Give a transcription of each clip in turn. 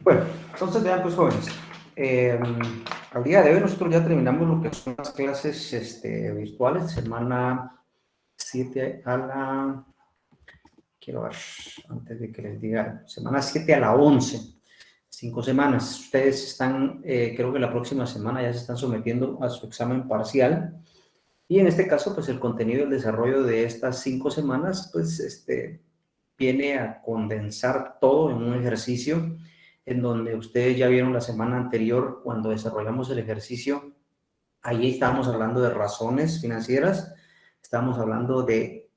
Bueno, entonces vean pues jóvenes, al día de hoy nosotros ya terminamos lo que son las clases virtuales, semana 7 a la, quiero ver, antes de que les diga, semana 7 a la 11, 5 semanas. Ustedes están, creo que la próxima semana ya se están sometiendo a su examen parcial y en este caso pues el contenido y el desarrollo de estas 5 semanas pues viene a condensar todo en un ejercicio en donde ustedes ya vieron la semana anterior cuando desarrollamos el ejercicio. Allí estábamos hablando de razones financieras, estábamos hablando de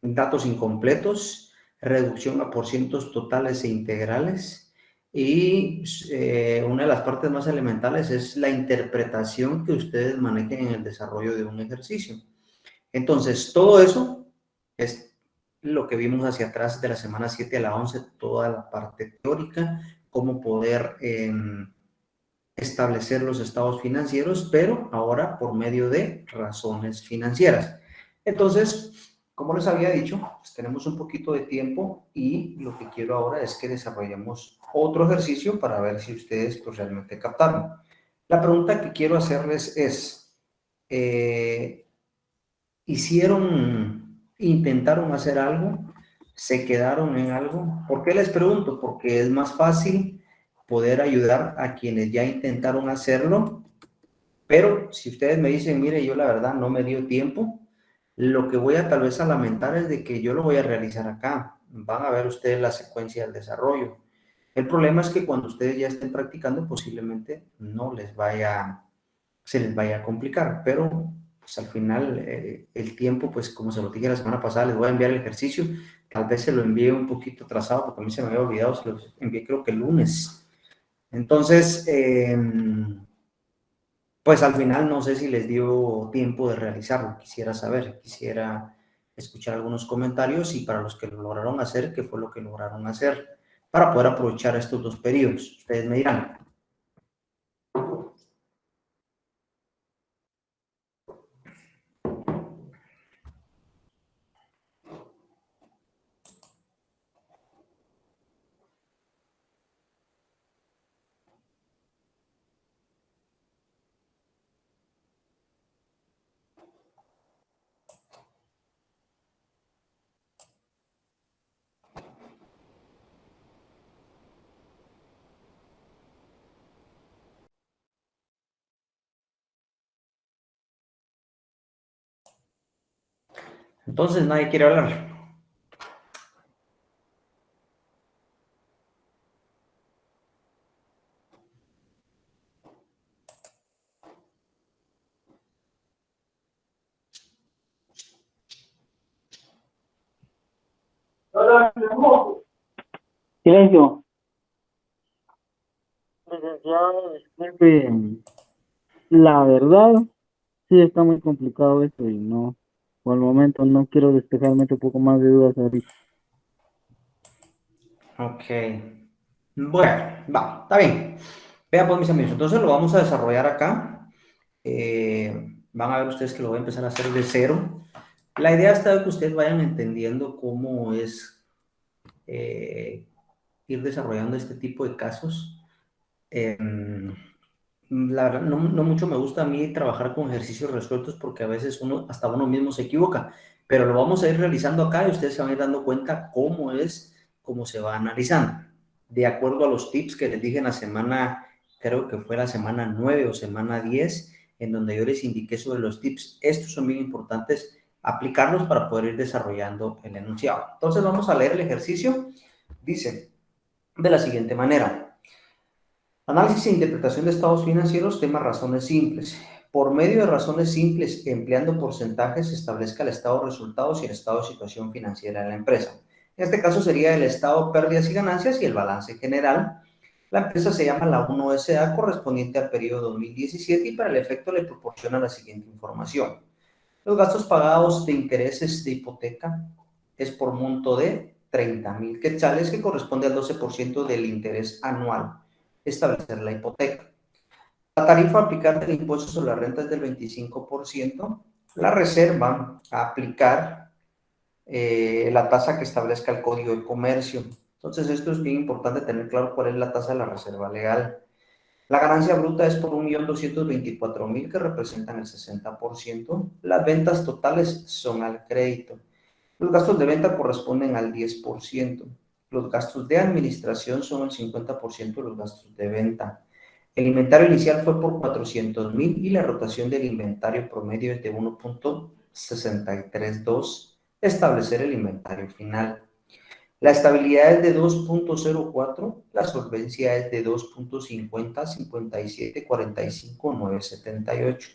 datos incompletos, reducción a porcientos totales e integrales, y una de las partes más elementales es la interpretación que ustedes manejen en el desarrollo de un ejercicio. Entonces, todo eso es lo que vimos hacia atrás de la semana 7 a la 11, toda la parte teórica, cómo poder establecer los estados financieros, pero ahora por medio de razones financieras. Entonces, como les había dicho, pues tenemos un poquito de tiempo y lo que quiero ahora es que desarrollemos otro ejercicio para ver si ustedes pues, realmente captaron. La pregunta que quiero hacerles es, intentaron hacer algo, se quedaron en algo. ¿Por qué les pregunto? Porque es más fácil poder ayudar a quienes ya intentaron hacerlo, pero si ustedes me dicen, mire, yo la verdad no me dio tiempo, lo que voy a tal vez a lamentar es de que yo lo voy a realizar acá. Van a ver ustedes la secuencia del desarrollo. El problema es que cuando ustedes ya estén practicando, posiblemente no les vaya, se les vaya a complicar, pero pues al final el tiempo, pues como se lo dije la semana pasada, les voy a enviar el ejercicio, tal vez se lo envíe un poquito atrasado, porque a mí se me había olvidado, se lo envié creo que el lunes. Entonces, pues al final no sé si les dio tiempo de realizarlo, quisiera saber, quisiera escuchar algunos comentarios y para los que lo lograron hacer, qué fue lo que lograron hacer para poder aprovechar estos dos periodos. Ustedes me dirán. Entonces nadie quiere hablar. Silencio. Licenciado, disculpe, la verdad, sí está muy complicado esto y no, por el momento no quiero despejarme un poco más de dudas ahorita. Ok. Bueno, va, está bien. Vean pues mis amigos, entonces lo vamos a desarrollar acá. Van a ver ustedes que lo voy a empezar a hacer de cero. La idea está de que ustedes vayan entendiendo cómo es ir desarrollando este tipo de casos. Eh, la verdad, no mucho me gusta a mí trabajar con ejercicios resueltos porque a veces hasta uno mismo se equivoca, pero lo vamos a ir realizando acá y ustedes se van a ir dando cuenta cómo se va analizando. De acuerdo a los tips que les dije en la semana, creo que fue la semana 9 o semana 10, en donde yo les indiqué sobre los tips. Estos son bien importantes aplicarlos para poder ir desarrollando el enunciado. Entonces vamos a leer el ejercicio. Dice de la siguiente manera. Análisis e interpretación de estados financieros, tema razones simples. Por medio de razones simples, empleando porcentajes, se establezca el estado de resultados y el estado de situación financiera de la empresa. En este caso sería el estado de pérdidas y ganancias y el balance general. La empresa se llama la 1SA, correspondiente al periodo 2017, y para el efecto le proporciona la siguiente información. Los gastos pagados de intereses de hipoteca es por monto de 30,000 quetzales, que corresponde al 12% del interés anual. Establecer la hipoteca. La tarifa a aplicar del impuesto sobre la renta es del 25%. La reserva a aplicar la tasa que establezca el Código de Comercio. Entonces, esto es bien importante tener claro cuál es la tasa de la reserva legal. La ganancia bruta es por 1.224.000, que representan el 60%. Las ventas totales son al crédito. Los gastos de venta corresponden al 10%. Los gastos de administración son el 50% de los gastos de venta. El inventario inicial fue por 400.000 y la rotación del inventario promedio es de 1.632. Establecer el inventario final. La estabilidad es de 2.04, la solvencia es de 2.50, 57, 45, 978.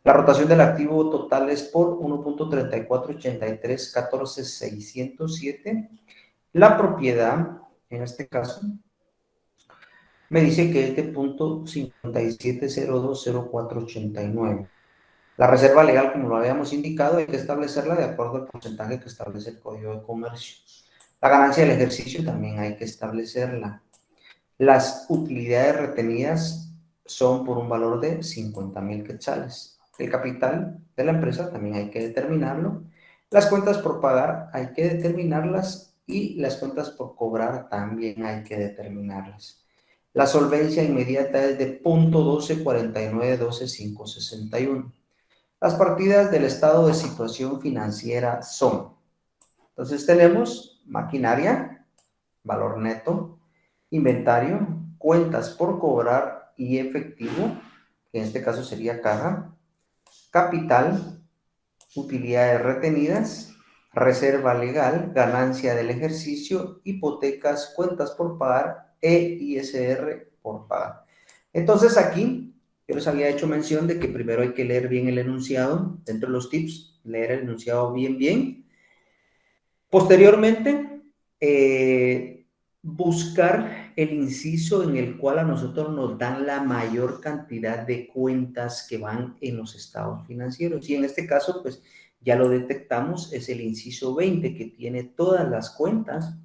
La rotación del activo total es por 1.34, 83, 14, 607. La propiedad, en este caso, me dice que es de 0.57020489. La reserva legal, como lo habíamos indicado, hay que establecerla de acuerdo al porcentaje que establece el Código de Comercio. La ganancia del ejercicio también hay que establecerla. Las utilidades retenidas son por un valor de 50.000 quetzales. El capital de la empresa también hay que determinarlo. Las cuentas por pagar hay que determinarlas y las cuentas por cobrar también hay que determinarlas. La solvencia inmediata es de 0.12, 49, 12, 5, 61. Las partidas del estado de situación financiera son, entonces tenemos maquinaria, valor neto, inventario, cuentas por cobrar y efectivo, que en este caso sería caja, capital, utilidades retenidas, reserva legal, ganancia del ejercicio, hipotecas, cuentas por pagar e ISR por pagar. Entonces aquí yo les había hecho mención de que primero hay que leer bien el enunciado, dentro de los tips, leer el enunciado bien. Posteriormente, buscar el inciso en el cual a nosotros nos dan la mayor cantidad de cuentas que van en los estados financieros. Y en este caso, pues ya lo detectamos, es el inciso 20 que tiene todas las cuentas.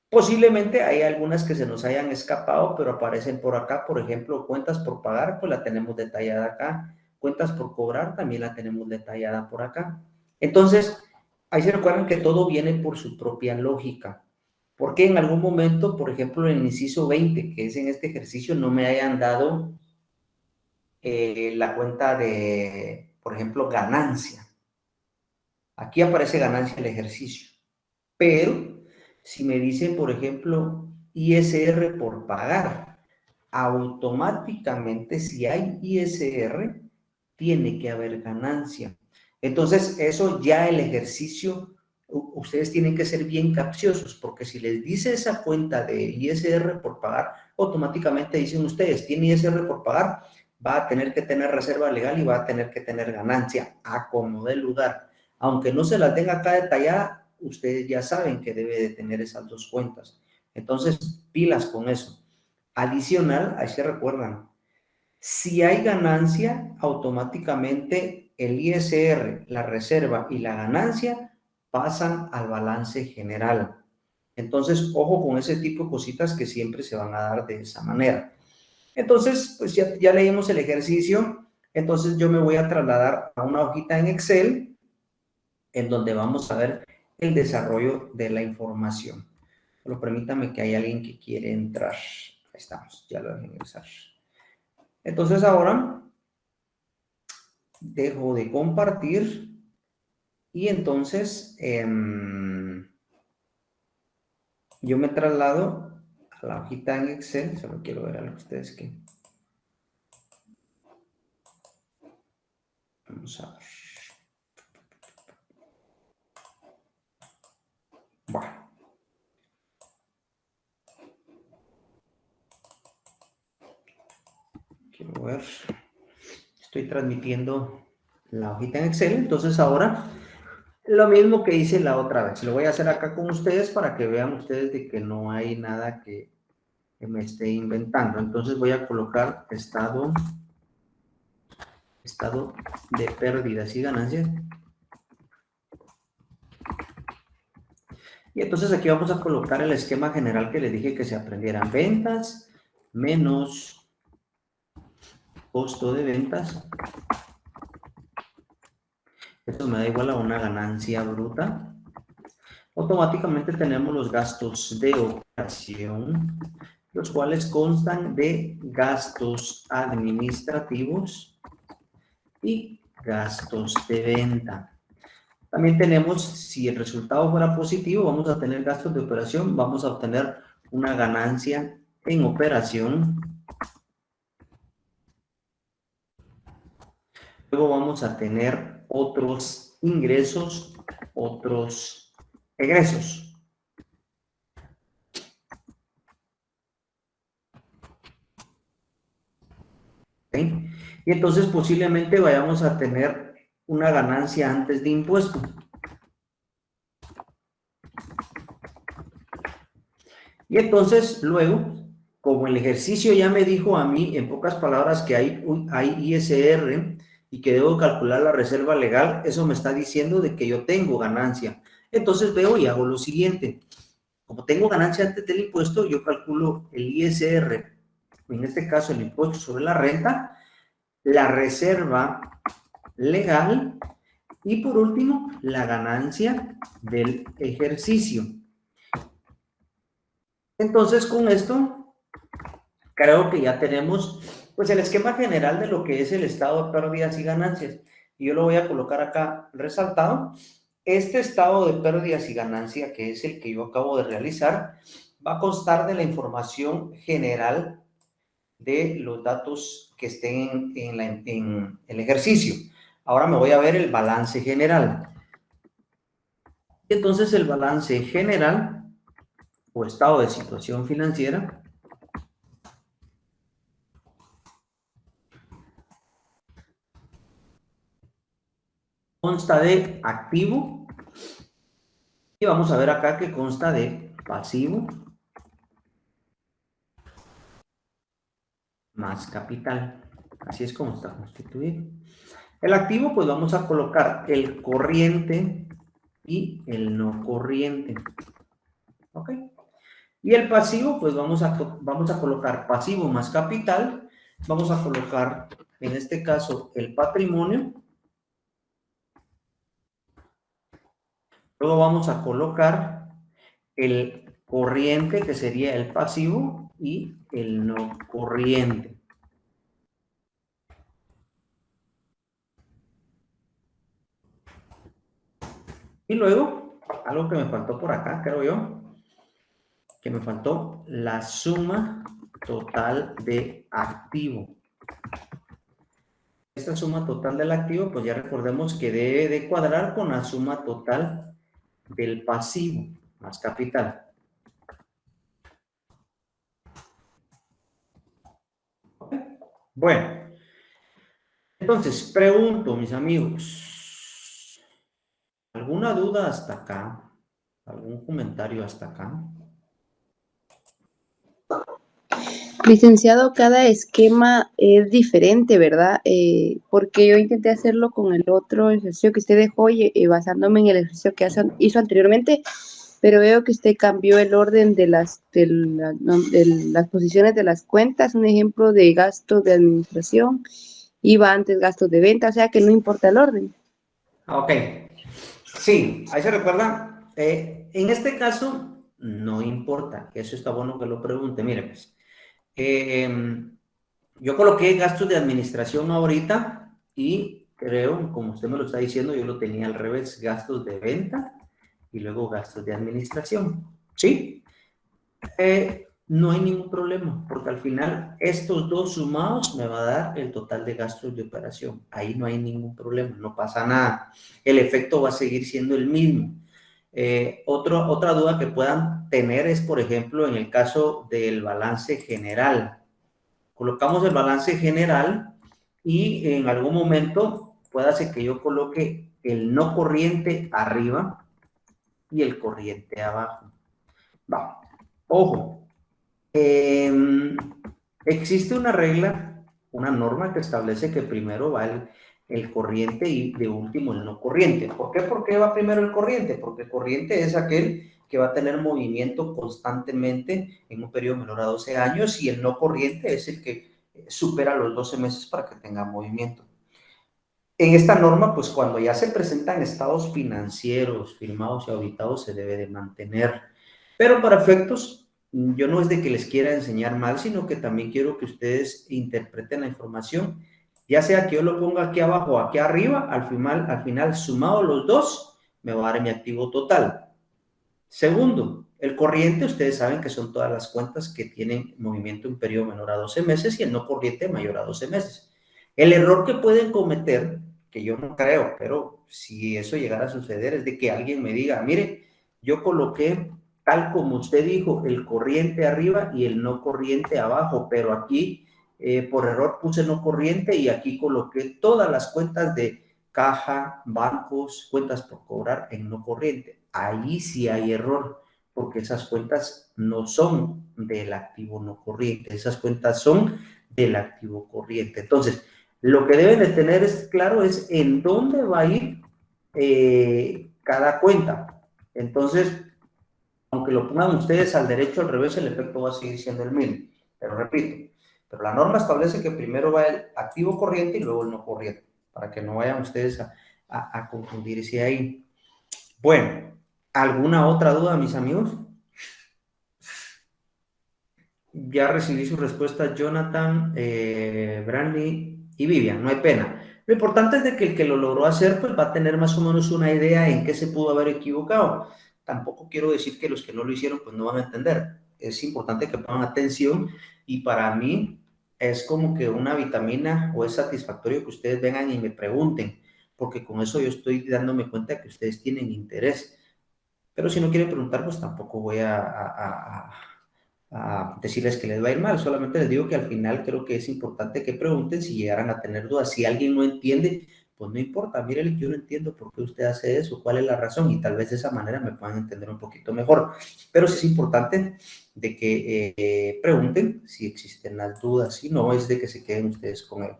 Posiblemente hay algunas que se nos hayan escapado, pero aparecen por acá. Por ejemplo, cuentas por pagar, pues la tenemos detallada acá. Cuentas por cobrar también la tenemos detallada por acá. Entonces, ahí se recuerdan que todo viene por su propia lógica. Porque en algún momento, por ejemplo, en el inciso 20, que es en este ejercicio, no me hayan dado la cuenta de, por ejemplo, ganancia. Aquí aparece ganancia el ejercicio. Pero si me dicen, por ejemplo, ISR por pagar, automáticamente si hay ISR, tiene que haber ganancia. Entonces, eso ya el ejercicio, ustedes tienen que ser bien capciosos, porque si les dice esa cuenta de ISR por pagar, automáticamente dicen ustedes, tiene ISR por pagar, va a tener que tener reserva legal y va a tener que tener ganancia, a como dé lugar. Aunque no se las den acá detallada, ustedes ya saben que debe de tener esas dos cuentas. Entonces, pilas con eso. Adicional, ahí se recuerdan, si hay ganancia, automáticamente el ISR, la reserva y la ganancia pasan al balance general. Entonces, ojo con ese tipo de cositas que siempre se van a dar de esa manera. Entonces, pues ya leímos el ejercicio. Entonces, yo me voy a trasladar a una hojita en Excel en donde vamos a ver el desarrollo de la información. Pero permítame que hay alguien que quiere entrar. Ahí estamos, ya lo dejé ingresar. Entonces ahora dejo de compartir y entonces yo me traslado a la hojita en Excel. Solo quiero ver a los ustedes que... Vamos a ver. Bueno. Quiero ver. Estoy transmitiendo la hojita en Excel. Entonces ahora lo mismo que hice la otra vez. Lo voy a hacer acá con ustedes para que vean ustedes de que no hay nada que me esté inventando. Entonces voy a colocar estado de pérdidas y ganancias. Y entonces aquí vamos a colocar el esquema general que les dije que se aprendieran. Ventas menos costo de ventas. Esto me da igual a una ganancia bruta. automáticamente tenemos los gastos de operación, los cuales constan de gastos administrativos y gastos de venta. También tenemos, si el resultado fuera positivo, vamos a tener gastos de operación, vamos a obtener una ganancia en operación. Luego vamos a tener otros ingresos, otros egresos. ¿Okay? Y entonces posiblemente vayamos a tener una ganancia antes de impuesto. Y entonces luego, como el ejercicio ya me dijo a mí, en pocas palabras, que hay ISR y que debo calcular la reserva legal, eso me está diciendo de que yo tengo ganancia. Entonces veo y hago lo siguiente. Como tengo ganancia antes del impuesto, yo calculo el ISR, en este caso el impuesto sobre la renta, la reserva legal y por último la ganancia del ejercicio. Entonces con esto creo que ya tenemos pues el esquema general de lo que es el estado de pérdidas y ganancias. Y yo lo voy a colocar acá resaltado. Este estado de pérdidas y ganancias, que es el que yo acabo de realizar, va a constar de la información general de los datos que estén en el ejercicio. Ahora me voy a ver el balance general. Entonces el balance general o estado de situación financiera consta de activo y vamos a ver acá que consta de pasivo más capital. Así es como está constituido. El activo, pues vamos a colocar el corriente y el no corriente. ¿Ok? Y el pasivo, pues vamos a colocar pasivo más capital. Vamos a colocar, en este caso, el patrimonio. Luego vamos a colocar el corriente, que sería el pasivo, y el no corriente. Y luego, algo que me faltó por acá, creo yo, que me faltó la suma total de activo. Esta suma total del activo, pues ya recordemos que debe de cuadrar con la suma total del pasivo más capital. ¿Okay? Bueno, entonces pregunto, mis amigos, ¿alguna duda hasta acá? ¿Algún comentario hasta acá? Licenciado, cada esquema es diferente, ¿verdad? Porque yo intenté hacerlo con el otro ejercicio que usted dejó y basándome en el ejercicio que hizo anteriormente, pero veo que usted cambió el orden de las posiciones de las cuentas. Un ejemplo de gasto de administración, iba antes gastos de venta, o sea que no importa el orden. Ok, sí, ahí se recuerda. En este caso, no importa, eso está bueno que lo pregunte. Mire, pues, yo coloqué gastos de administración ahorita y creo, como usted me lo está diciendo, yo lo tenía al revés, gastos de venta y luego gastos de administración. ¿Sí? No hay ningún problema, porque al final estos dos sumados me va a dar el total de gastos de operación. Ahí no hay ningún problema, no pasa nada. El efecto va a seguir siendo el mismo. Otra duda que puedan tener es, por ejemplo, en el caso del balance general. Colocamos el balance general y en algún momento puede ser que yo coloque el no corriente arriba y el corriente abajo. Va, ojo, existe una regla, una norma que establece que primero va el corriente y de último el no corriente. ¿Por qué? ¿Por qué va primero el corriente? Porque el corriente es aquel que va a tener movimiento constantemente en un periodo menor a 12 años y el no corriente es el que supera los 12 meses para que tenga movimiento. En esta norma, pues cuando ya se presentan estados financieros firmados y auditados, se debe de mantener. Pero para efectos, yo no es de que les quiera enseñar mal, sino que también quiero que ustedes interpreten la información, ya sea que yo lo ponga aquí abajo o aquí arriba, al final, sumado los dos, me va a dar mi activo total. Segundo, el corriente, ustedes saben que son todas las cuentas que tienen movimiento en periodo menor a 12 meses y el no corriente mayor a 12 meses. El error que pueden cometer, que yo no creo, pero si eso llegara a suceder, es de que alguien me diga, mire, yo coloqué tal como usted dijo, el corriente arriba y el no corriente abajo, pero aquí por error puse no corriente y aquí coloqué todas las cuentas de caja, bancos, cuentas por cobrar en no corriente. Ahí sí hay error, porque esas cuentas no son del activo no corriente, esas cuentas son del activo corriente. Entonces, lo que deben de tener es claro es en dónde va a ir cada cuenta. Entonces, aunque lo pongan ustedes al derecho o al revés, el efecto va a seguir siendo el mismo. Pero repito, pero la norma establece que primero va el activo corriente y luego el no corriente, para que no vayan ustedes a confundirse ahí. Bueno, ¿alguna otra duda, mis amigos? Ya recibí su respuesta, Jonathan, Brandy y Vivian, no hay pena. Lo importante es de que el que lo logró hacer, pues va a tener más o menos una idea en qué se pudo haber equivocado. Tampoco quiero decir que los que no lo hicieron, pues no van a entender. Es importante que pongan atención y para mí es como que una vitamina o es satisfactorio que ustedes vengan y me pregunten, porque con eso yo estoy dándome cuenta que ustedes tienen interés. Pero si no quieren preguntar, pues tampoco voy a decirles que les va a ir mal, solamente les digo que al final creo que es importante que pregunten si llegaran a tener dudas. Si alguien no entiende, pues no importa, mírele, yo no entiendo por qué usted hace eso, cuál es la razón, y tal vez de esa manera me puedan entender un poquito mejor. Pero sí es importante de que pregunten si existen las dudas, si no es de que se queden ustedes con él.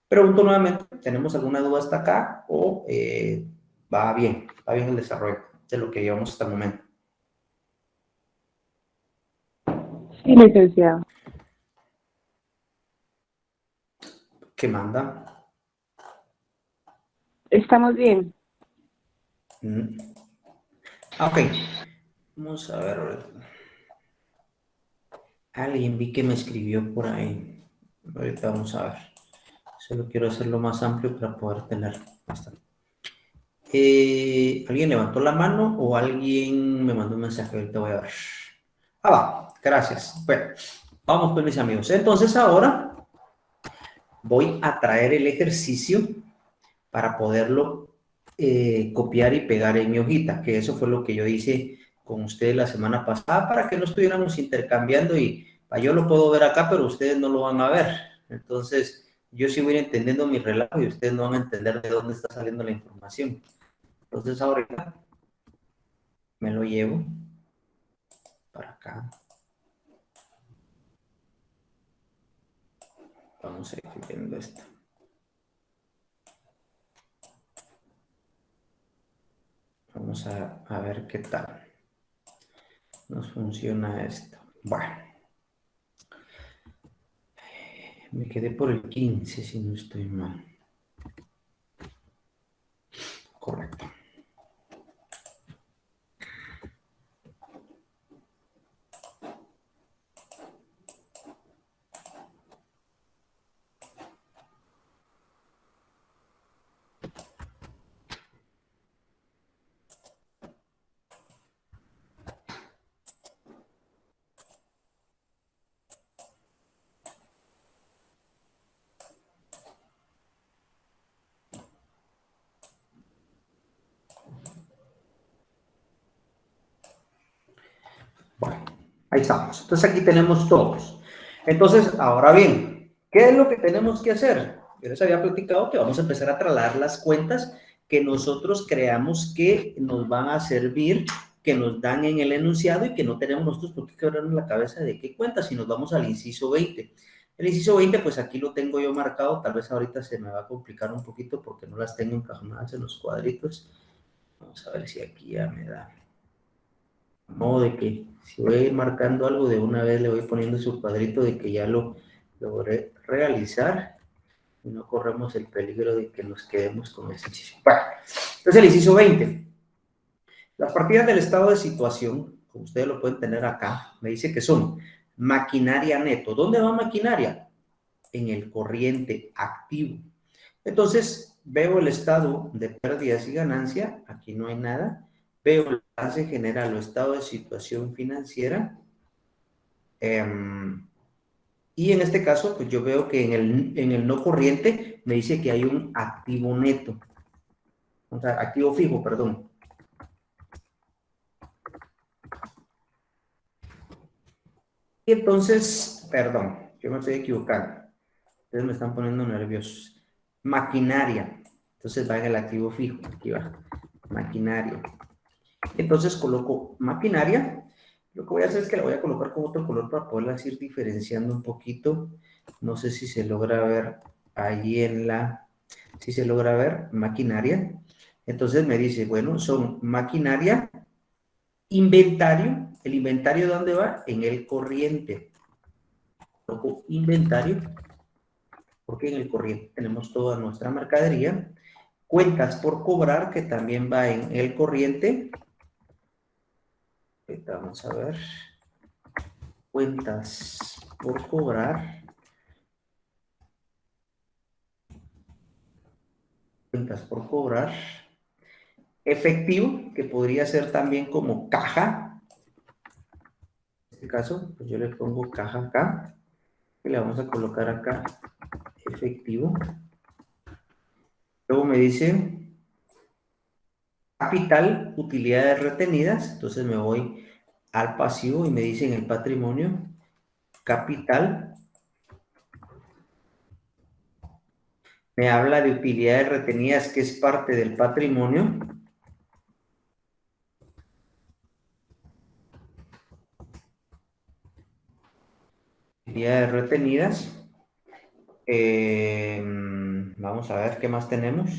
Pregunto nuevamente, ¿tenemos alguna duda hasta acá o va bien el desarrollo de lo que llevamos hasta el momento? Sí, licenciado. ¿Qué manda? Estamos bien. Ok, vamos a ver. Alguien vi que me escribió por ahí. Ahorita vamos a ver. Solo quiero hacerlo más amplio para poder tener bastante. ¿Alguien levantó la mano o alguien me mandó un mensaje? Ahorita voy a ver. Va, gracias. Bueno, vamos pues mis amigos. Entonces ahora voy a traer el ejercicio para poderlo copiar y pegar en mi hojita, que eso fue lo que yo hice con ustedes la semana pasada para que no estuviéramos intercambiando y yo lo puedo ver acá, pero ustedes no lo van a ver. Entonces, yo sí voy a ir entendiendo mi relato y ustedes no van a entender de dónde está saliendo la información. Entonces, ahora me lo llevo para acá. Vamos a ir viendo esto. Vamos a ver qué tal nos funciona esto. Bueno, me quedé por el 15 si no estoy mal. Correcto. Bueno, ahí estamos. Entonces aquí tenemos todos. Entonces, ahora bien, ¿qué es lo que tenemos que hacer? Yo les había platicado que vamos a empezar a trasladar las cuentas que nosotros creamos que nos van a servir, que nos dan en el enunciado y que no tenemos nosotros por qué quebrarnos la cabeza de qué cuentas si nos vamos al inciso 20. El inciso 20, pues aquí lo tengo yo marcado, tal vez ahorita se me va a complicar un poquito porque no las tengo encajonadas en los cuadritos. Vamos a ver si aquí ya me da. Modo de que si voy a ir marcando algo, de una vez le voy poniendo su cuadrito de que ya lo logré realizar y no corremos el peligro de que nos quedemos con ese inciso. Bueno, entonces el inciso 20. Las partidas del estado de situación, como ustedes lo pueden tener acá, me dice que son maquinaria neto. ¿Dónde va maquinaria? En el corriente activo. Entonces, veo el estado de pérdidas y ganancia, aquí no hay nada. Veo el balance general o estado de situación financiera. Y en este caso, pues yo veo que en el no corriente me dice que hay un activo neto. O sea, activo fijo, perdón. Y entonces, perdón, yo me estoy equivocando. Ustedes me están poniendo nerviosos. Maquinaria. Entonces va en el activo fijo. Aquí va. Maquinaria. Entonces coloco maquinaria. Lo que voy a hacer es que la voy a colocar con otro color para poderla ir diferenciando un poquito. No sé si se logra ver ahí en la... Si se logra ver, maquinaria. Entonces me dice, bueno, son maquinaria, inventario. ¿El inventario dónde va? En el corriente. Coloco inventario, porque en el corriente tenemos toda nuestra mercadería. Cuentas por cobrar, que también va en el corriente. Ahorita vamos a ver. Cuentas por cobrar. Cuentas por cobrar. Efectivo, que podría ser también como caja. En este caso, pues yo le pongo caja acá. Y le vamos a colocar acá efectivo. Luego me dice capital, utilidades retenidas. Entonces me voy al pasivo y me dice en el patrimonio capital. Me habla de utilidades retenidas, que es parte del patrimonio. Utilidades retenidas. Vamos a ver qué más tenemos.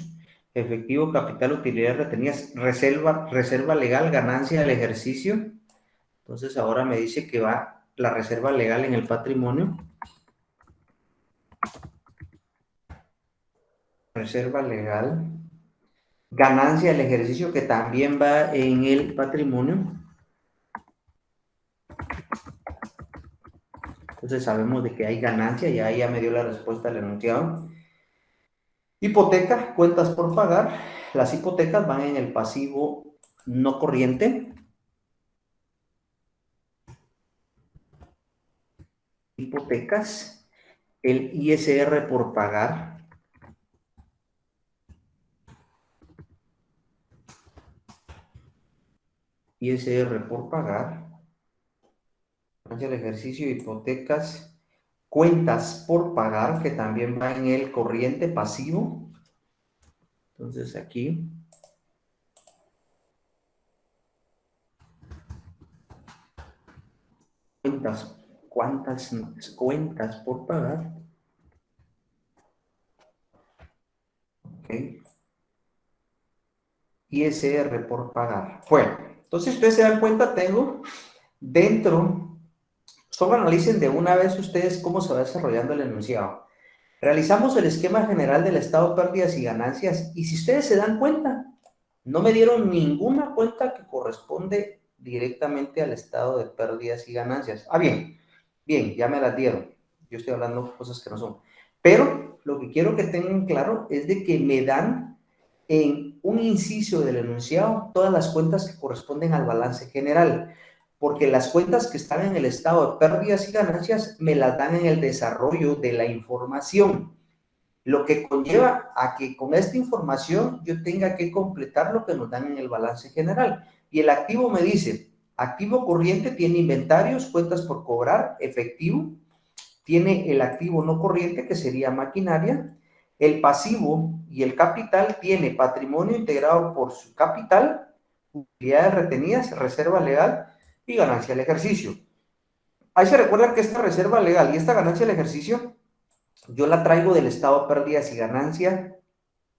Efectivo, capital, utilidades retenidas, reserva legal, ganancia del ejercicio. Entonces ahora me dice que va la reserva legal en el patrimonio. Reserva legal. Ganancia del ejercicio, que también va en el patrimonio. Entonces sabemos de que hay ganancia, y ahí ya me dio la respuesta al enunciado. Hipoteca, cuentas por pagar. Las hipotecas van en el pasivo no corriente. Hipotecas. El ISR por pagar. ISR por pagar. El ejercicio, hipotecas. Cuentas por pagar, que también va en el corriente pasivo. Entonces aquí. ¿Cuántas cuentas por pagar? Ok. ISR por pagar. Bueno, entonces ustedes se dan cuenta, tengo dentro, solo analicen de una vez ustedes cómo se va desarrollando el enunciado. Realizamos el esquema general del estado de pérdidas y ganancias, y si ustedes se dan cuenta, no me dieron ninguna cuenta que corresponde directamente al estado de pérdidas y ganancias. Ah, bien, ya me las dieron. Yo estoy hablando de cosas que no son. Pero lo que quiero que tengan claro es de que me dan en un inciso del enunciado todas las cuentas que corresponden al balance general, porque las cuentas que están en el estado de pérdidas y ganancias me las dan en el desarrollo de la información, lo que conlleva a que con esta información yo tenga que completar lo que nos dan en el balance general. Y el activo me dice, activo corriente tiene inventarios, cuentas por cobrar, efectivo, tiene el activo no corriente, que sería maquinaria. El pasivo y el capital tiene patrimonio integrado por su capital, utilidades retenidas, reserva legal y ganancia del ejercicio. Ahí se recuerdan que esta reserva legal y esta ganancia del ejercicio yo la traigo del estado de pérdidas y ganancia.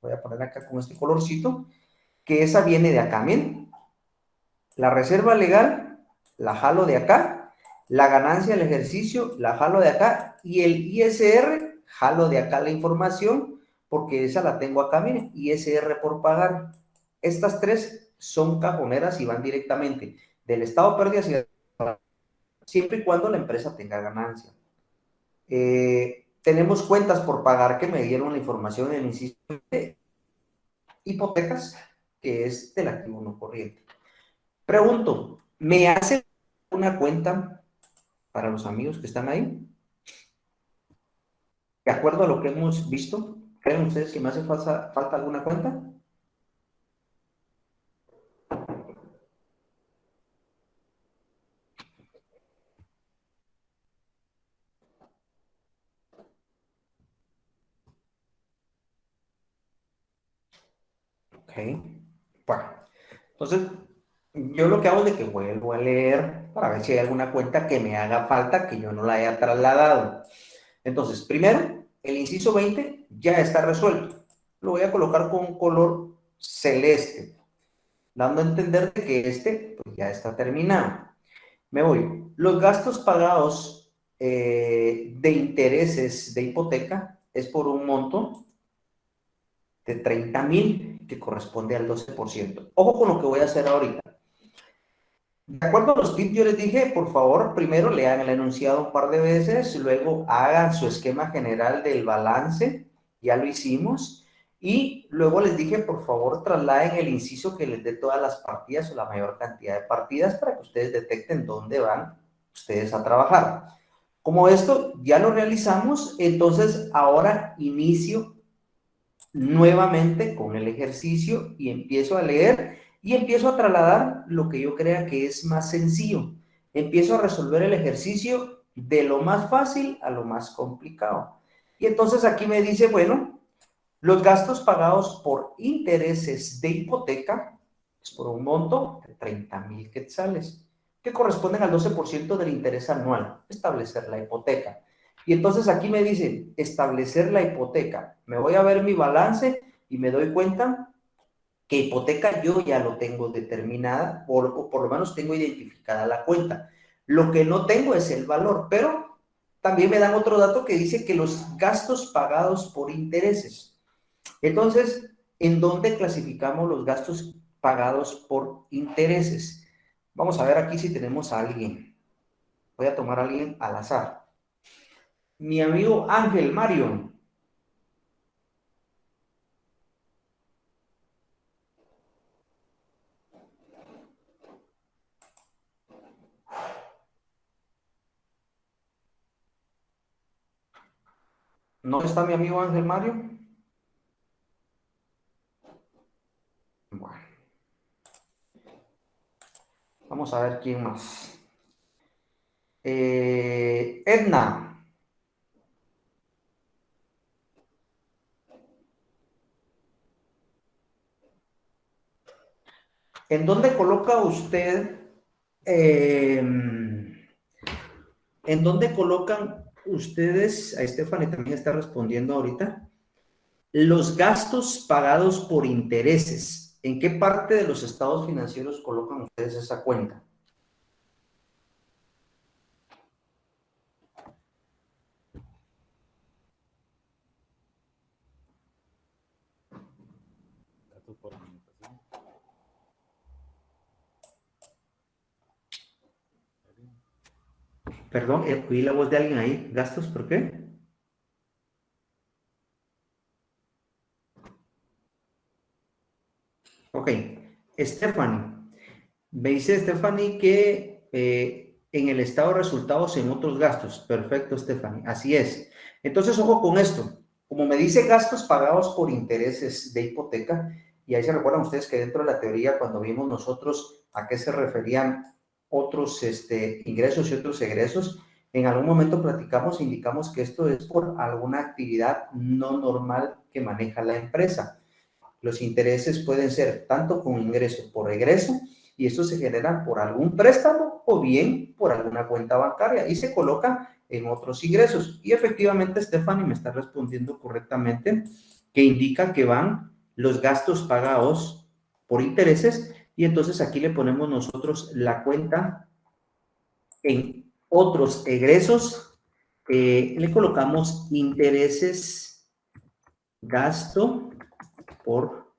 Voy a poner acá con este colorcito, que esa viene de acá, miren. La reserva legal la jalo de acá, la ganancia del ejercicio la jalo de acá, y el ISR jalo de acá la información, porque esa la tengo acá, miren, ISR por pagar. Estas tres son cajoneras y van directamente del estado de pérdidas y siempre y cuando la empresa tenga ganancia. Tenemos cuentas por pagar que me dieron la información en el inciso de hipotecas, que es del activo no corriente. Pregunto, ¿me hacen una cuenta para los amigos que están ahí? De acuerdo a lo que hemos visto, ¿creen ustedes que me hace falta alguna cuenta? Ok. Bueno, entonces yo lo que hago es de que vuelvo a leer para ver si hay alguna cuenta que me haga falta que yo no la haya trasladado. Entonces, primero, el inciso 20 ya está resuelto. Lo voy a colocar con un color celeste, dando a entender que este pues, ya está terminado. Me voy. Los gastos pagados de intereses de hipoteca es por un monto de 30,000 que corresponde al 12%. Ojo con lo que voy a hacer ahorita. De acuerdo a los tips, yo les dije, por favor, primero lean el enunciado un par de veces, luego hagan su esquema general del balance, ya lo hicimos, y luego les dije, por favor, trasladen el inciso que les dé todas las partidas o la mayor cantidad de partidas para que ustedes detecten dónde van ustedes a trabajar. Como esto ya lo realizamos, entonces ahora inicio nuevamente con el ejercicio y empiezo a leer y empiezo a trasladar lo que yo crea que es más sencillo. Empiezo a resolver el ejercicio de lo más fácil a lo más complicado. Y entonces aquí me dice, bueno, los gastos pagados por intereses de hipoteca es por un monto de 30,000 quetzales, que corresponden al 12% del interés anual. Establecer la hipoteca. Y entonces aquí me dice, establecer la hipoteca. Me voy a ver mi balance y me doy cuenta que hipoteca yo ya lo tengo determinada, o por lo menos tengo identificada la cuenta. Lo que no tengo es el valor, pero también me dan otro dato que dice que los gastos pagados por intereses. Entonces, ¿en dónde clasificamos los gastos pagados por intereses? Vamos a ver aquí si tenemos a alguien. Voy a tomar a alguien al azar. Mi amigo Ángel Mario. ¿No está mi amigo Ángel Mario? Bueno, vamos a ver quién más. Edna. ¿En dónde coloca usted, en dónde colocan ustedes, a Stephanie también está respondiendo ahorita, los gastos pagados por intereses? ¿En qué parte de los estados financieros colocan ustedes esa cuenta? Perdón, oí la voz de alguien ahí. ¿Gastos por qué? Ok. Stephanie. Me dice Stephanie que en el estado de resultados en otros gastos. Perfecto, Stephanie. Así es. Entonces, ojo con esto. Como me dice gastos pagados por intereses de hipoteca, y ahí se recuerdan ustedes que dentro de la teoría, cuando vimos nosotros a qué se referían otros ingresos y otros egresos, en algún momento platicamos e indicamos que esto es por alguna actividad no normal que maneja la empresa. Los intereses pueden ser tanto con ingreso por egreso, y estos se generan por algún préstamo o bien por alguna cuenta bancaria y se colocan en otros ingresos. Y efectivamente Stephanie me está respondiendo correctamente, que indica que van los gastos pagados por intereses, y entonces aquí le ponemos nosotros la cuenta en otros egresos le colocamos intereses, gasto por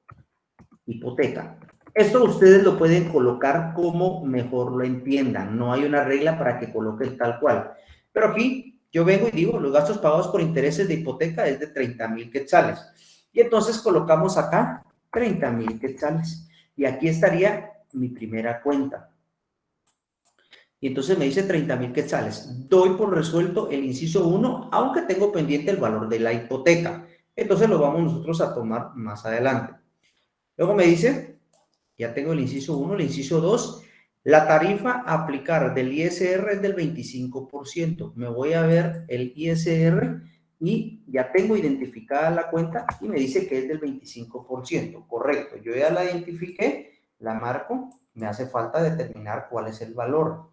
hipoteca. Esto ustedes lo pueden colocar como mejor lo entiendan. No hay una regla para que coloquen tal cual. Pero aquí yo vengo y digo, los gastos pagados por intereses de hipoteca es de 30,000 quetzales. Y entonces colocamos acá 30,000 quetzales. Y aquí estaría mi primera cuenta. Y entonces me dice 30,000 quetzales. Doy por resuelto el inciso 1, aunque tengo pendiente el valor de la hipoteca. Entonces lo vamos nosotros a tomar más adelante. Luego me dice, ya tengo el inciso 1, el inciso 2, la tarifa a aplicar del ISR es del 25%. Me voy a ver el ISR y ya tengo identificada la cuenta y me dice que es del 25%. Correcto, yo ya la identifiqué, la marco, me hace falta determinar cuál es el valor.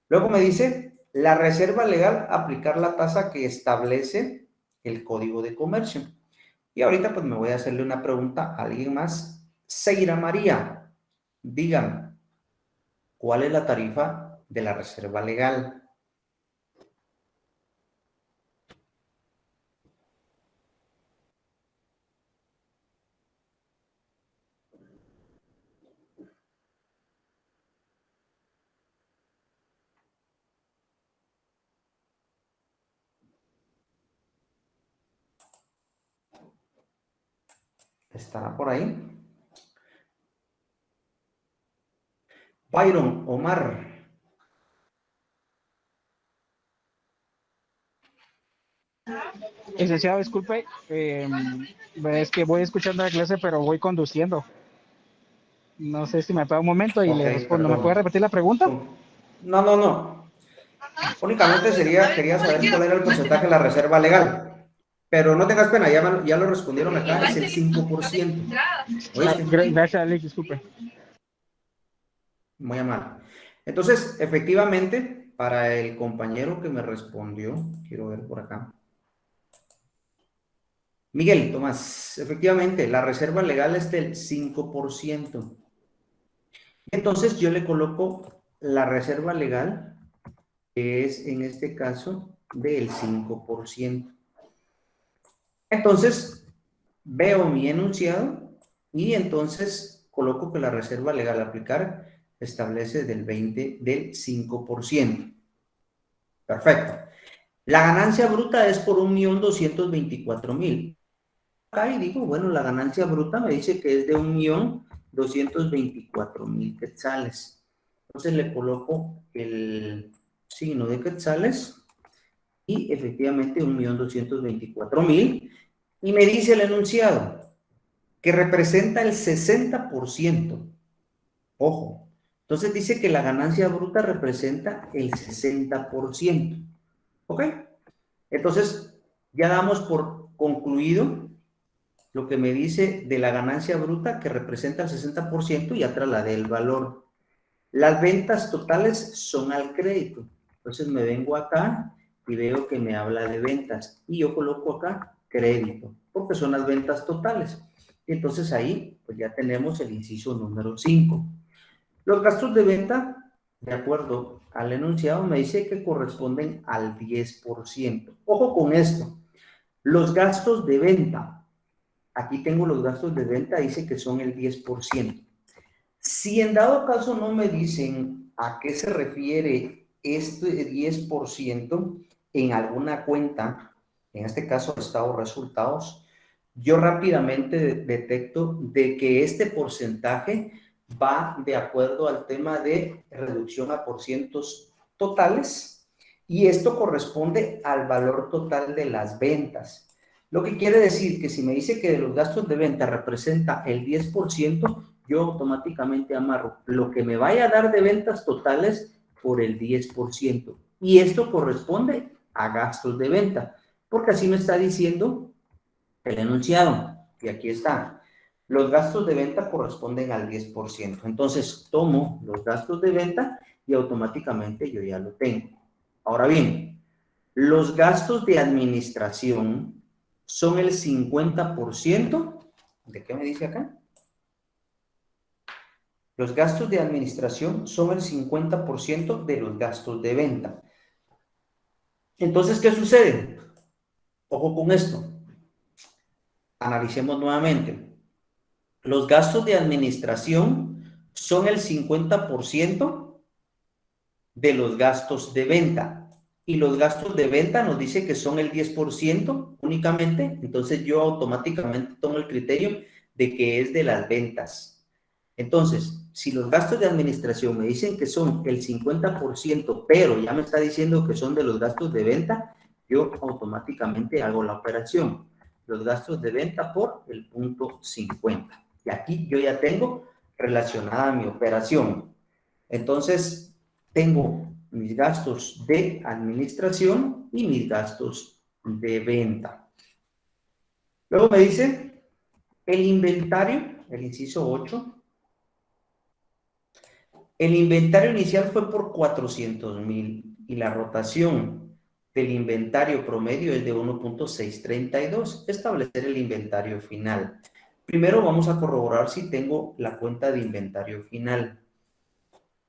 Luego me dice, la reserva legal, aplicar la tasa que establece el Código de Comercio. Y ahorita pues me voy a hacerle una pregunta a alguien más. Seira María, dígame, ¿cuál es la tarifa de la reserva legal? ¿Estará por ahí? Byron, Omar. Licenciado, disculpe, es que voy escuchando la clase, pero voy conduciendo. No sé si me da un momento y Ok, le respondo. ¿Me puede perdón. repetir la pregunta? No, no, no. Únicamente quería saber cuál era el porcentaje de la reserva legal. Pero no tengas pena, ya lo respondieron acá, es el 5%. ¿Oíste? Gracias, Alex, disculpe. Muy amable. Entonces, efectivamente, para el compañero que me respondió, quiero ver por acá. Miguel, Tomás, efectivamente, la reserva legal es del 5%. Entonces, yo le coloco la reserva legal, que es en este caso del 5%. Entonces, veo mi enunciado y entonces coloco que la reserva legal a aplicar establece del 5%. Perfecto. La ganancia bruta es por 1,224,000. Acá y digo, bueno, la ganancia bruta me dice que es de 1,224,000 quetzales. Entonces le coloco el signo de quetzales y efectivamente 1,224,000. Y me dice el enunciado que representa el 60%. Ojo. Entonces dice que la ganancia bruta representa el 60%. ¿Ok? Entonces, ya damos por concluido lo que me dice de la ganancia bruta que representa el 60% y atrás la del valor. Las ventas totales son al crédito. Entonces me vengo acá y veo que me habla de ventas y yo coloco acá crédito porque son las ventas totales. Y entonces ahí pues ya tenemos el inciso número 5. Los gastos de venta, de acuerdo al enunciado, me dice que corresponden al 10%. Ojo con esto. Los gastos de venta, aquí tengo los gastos de venta, dice que son el 10%. Si en dado caso no me dicen a qué se refiere este 10% en alguna cuenta, en este caso estado resultados, yo rápidamente detecto de que este porcentaje va de acuerdo al tema de reducción a porcientos totales y esto corresponde al valor total de las ventas. Lo que quiere decir que si me dice que de los gastos de venta representa el 10%, yo automáticamente amarro lo que me vaya a dar de ventas totales por el 10%. Y esto corresponde a gastos de venta, porque así me está diciendo el enunciado. Y aquí está. Los gastos de venta corresponden al 10%. Entonces, tomo los gastos de venta y automáticamente yo ya lo tengo. Ahora bien, los gastos de administración son el 50%. ¿De qué me dice acá? Los gastos de administración son el 50% de los gastos de venta. Entonces, ¿qué sucede? Ojo con esto. Analicemos nuevamente. Los gastos de administración son el 50% de los gastos de venta. Y los gastos de venta nos dice que son el 10% únicamente. Entonces yo automáticamente tomo el criterio de que es de las ventas. Entonces, si los gastos de administración me dicen que son el 50%, pero ya me está diciendo que son de los gastos de venta, yo automáticamente hago la operación. Los gastos de venta por el punto 50. Y aquí yo ya tengo relacionada mi operación. Entonces, tengo mis gastos de administración y mis gastos de venta. Luego me dice el inventario, el inciso 8. El inventario inicial fue por 400,000 y la rotación del inventario promedio es de 1.632. Establecer el inventario final. Primero vamos a corroborar si tengo la cuenta de inventario final.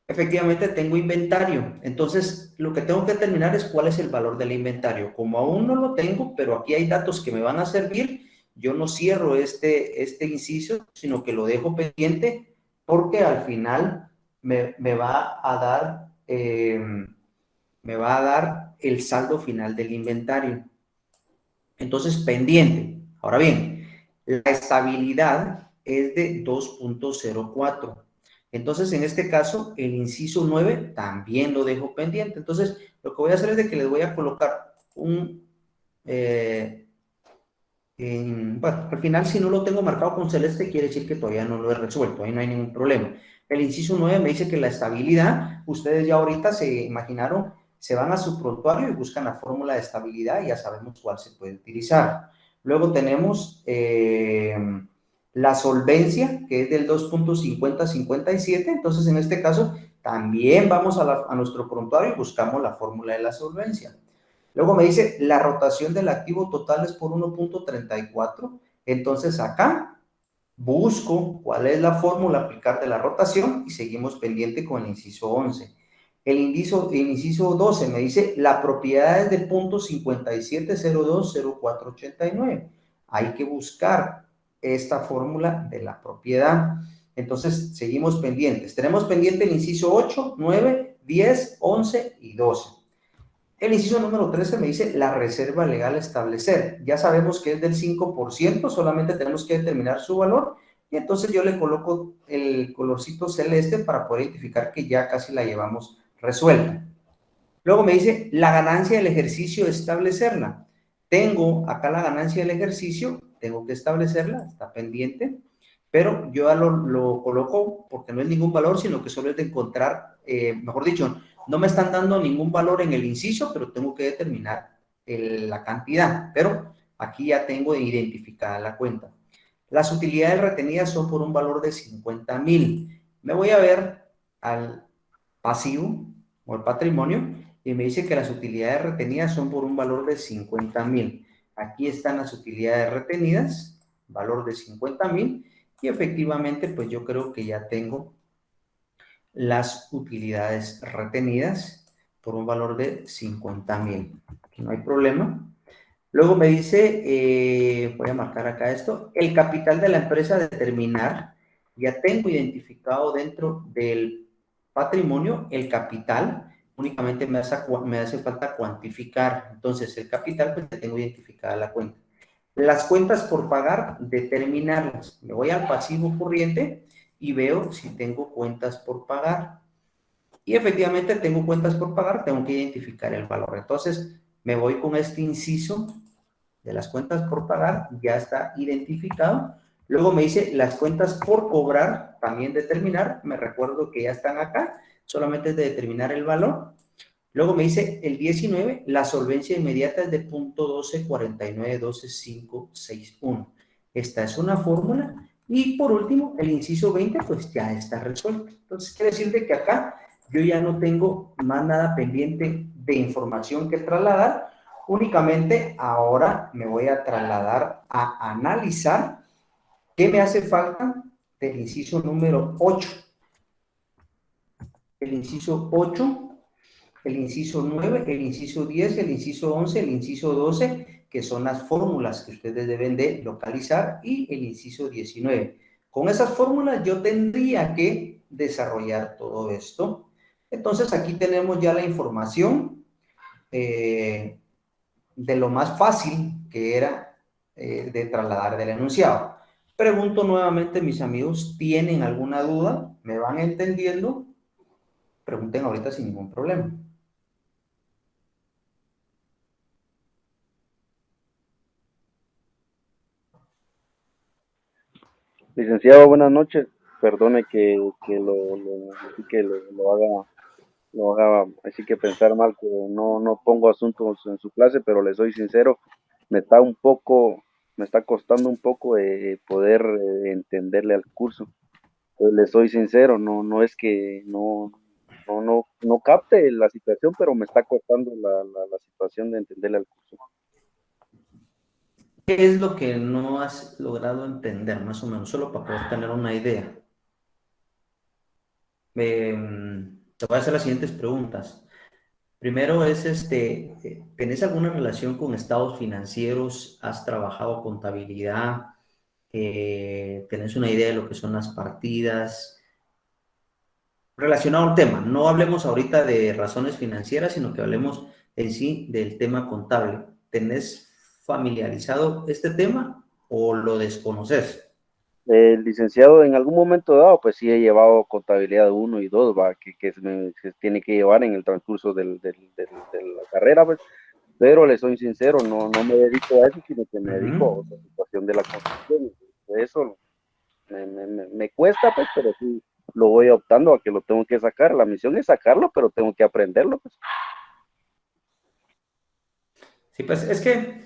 Efectivamente tengo inventario, entonces lo que tengo que determinar es cuál es el valor del inventario. Como aún no lo tengo, pero aquí hay datos que me van a servir, yo no cierro este inciso, sino que lo dejo pendiente porque al final me va a dar el saldo final del inventario. Entonces, pendiente. Ahora bien, la estabilidad es de 2.04. Entonces, en este caso, el inciso 9 también lo dejo pendiente. Entonces, lo que voy a hacer es de que le voy a colocar bueno, al final, si no lo tengo marcado con celeste, quiere decir que todavía no lo he resuelto. Ahí no hay ningún problema. El inciso 9 me dice que la estabilidad, ustedes ya ahorita se imaginaron, se van a su prontuario y buscan la fórmula de estabilidad y ya sabemos cuál se puede utilizar. Luego tenemos la solvencia, que es del 2.5057. Entonces, en este caso, también vamos a nuestro prontuario y buscamos la fórmula de la solvencia. Luego me dice, la rotación del activo total es por 1.34. Entonces, acá busco cuál es la fórmula a aplicar de la rotación y seguimos pendiente con el inciso 11. El inciso 12 me dice, la propiedad es del punto 57020489. Hay que buscar esta fórmula de la propiedad. Entonces, seguimos pendientes. Tenemos pendiente el inciso 8, 9, 10, 11 y 12. El inciso número 13 me dice la reserva legal a establecer. Ya sabemos que es del 5%, solamente tenemos que determinar su valor y entonces yo le coloco el colorcito celeste para poder identificar que ya casi la llevamos resuelta. Luego me dice la ganancia del ejercicio, establecerla. Tengo acá la ganancia del ejercicio, tengo que establecerla, está pendiente, pero yo ya lo coloco porque no es ningún valor, sino que solo es de encontrar, mejor dicho, no me están dando ningún valor en el inciso, pero tengo que determinar la cantidad, pero aquí ya tengo identificada la cuenta. Las utilidades retenidas son por un valor de 50,000. Me voy a ver al pasivo o al patrimonio y me dice que las utilidades retenidas son por un valor de 50,000. Aquí están las utilidades retenidas, valor de 50,000 y efectivamente pues yo creo que ya tengo las utilidades retenidas por un valor de 50,000. No hay problema. Luego me dice, voy a marcar acá esto, el capital de la empresa a determinar. Ya tengo identificado dentro del patrimonio el capital, únicamente me hace falta cuantificar. Entonces, el capital, pues ya tengo identificada la cuenta. Las cuentas por pagar, determinarlas. Me voy al pasivo corriente y veo si tengo cuentas por pagar. Y efectivamente tengo cuentas por pagar, tengo que identificar el valor. Entonces, me voy con este inciso de las cuentas por pagar, ya está identificado. Luego me dice las cuentas por cobrar, también determinar. Me recuerdo que ya están acá, solamente es de determinar el valor. Luego me dice el 19, la solvencia inmediata es de 0.124912.561. Esta es una fórmula. Y por último, el inciso 20, pues ya está resuelto. Entonces, quiere decir de que acá yo ya no tengo más nada pendiente de información que trasladar. Únicamente ahora me voy a trasladar a analizar qué me hace falta del inciso número 8. El inciso 8 el inciso 9, el inciso 10, el inciso 11, el inciso 12, que son las fórmulas que ustedes deben de localizar, y el inciso 19. Con esas fórmulas yo tendría que desarrollar todo esto. Entonces aquí tenemos ya la información de lo más fácil que era de trasladar del enunciado. Pregunto nuevamente, mis amigos, ¿tienen alguna duda? ¿Me van entendiendo? Pregunten ahorita sin ningún problema. Licenciado, buenas noches. Perdone que así que lo haga así que pensar mal, que no pongo asuntos en su clase, pero le soy sincero, me está un poco, me está costando un poco poder entenderle al curso. Le soy sincero, no es que no capte la situación, pero me está costando la situación de entenderle al curso. ¿Qué es lo que no has logrado entender, más o menos? Solo para poder tener una idea. Te voy a hacer las siguientes preguntas. Primero es, ¿tenés alguna relación con estados financieros? ¿Has trabajado contabilidad? ¿Tenés una idea de lo que son las partidas? Relacionado al tema, no hablemos ahorita de razones financieras, sino que hablemos en sí del tema contable. ¿Tenés familiarizado este tema o lo desconoces? Licenciado, en algún momento dado, pues sí he llevado contabilidad uno y 2, va, se tiene que llevar en el transcurso de la carrera, pues, pero le soy sincero, no me dedico a eso, sino que me dedico a Ujú. otra situación de la construcción. Eso me cuesta, pues, pero sí lo voy optando a que lo tengo que sacar. La misión es sacarlo, pero tengo que aprenderlo, pues. Sí, pues es que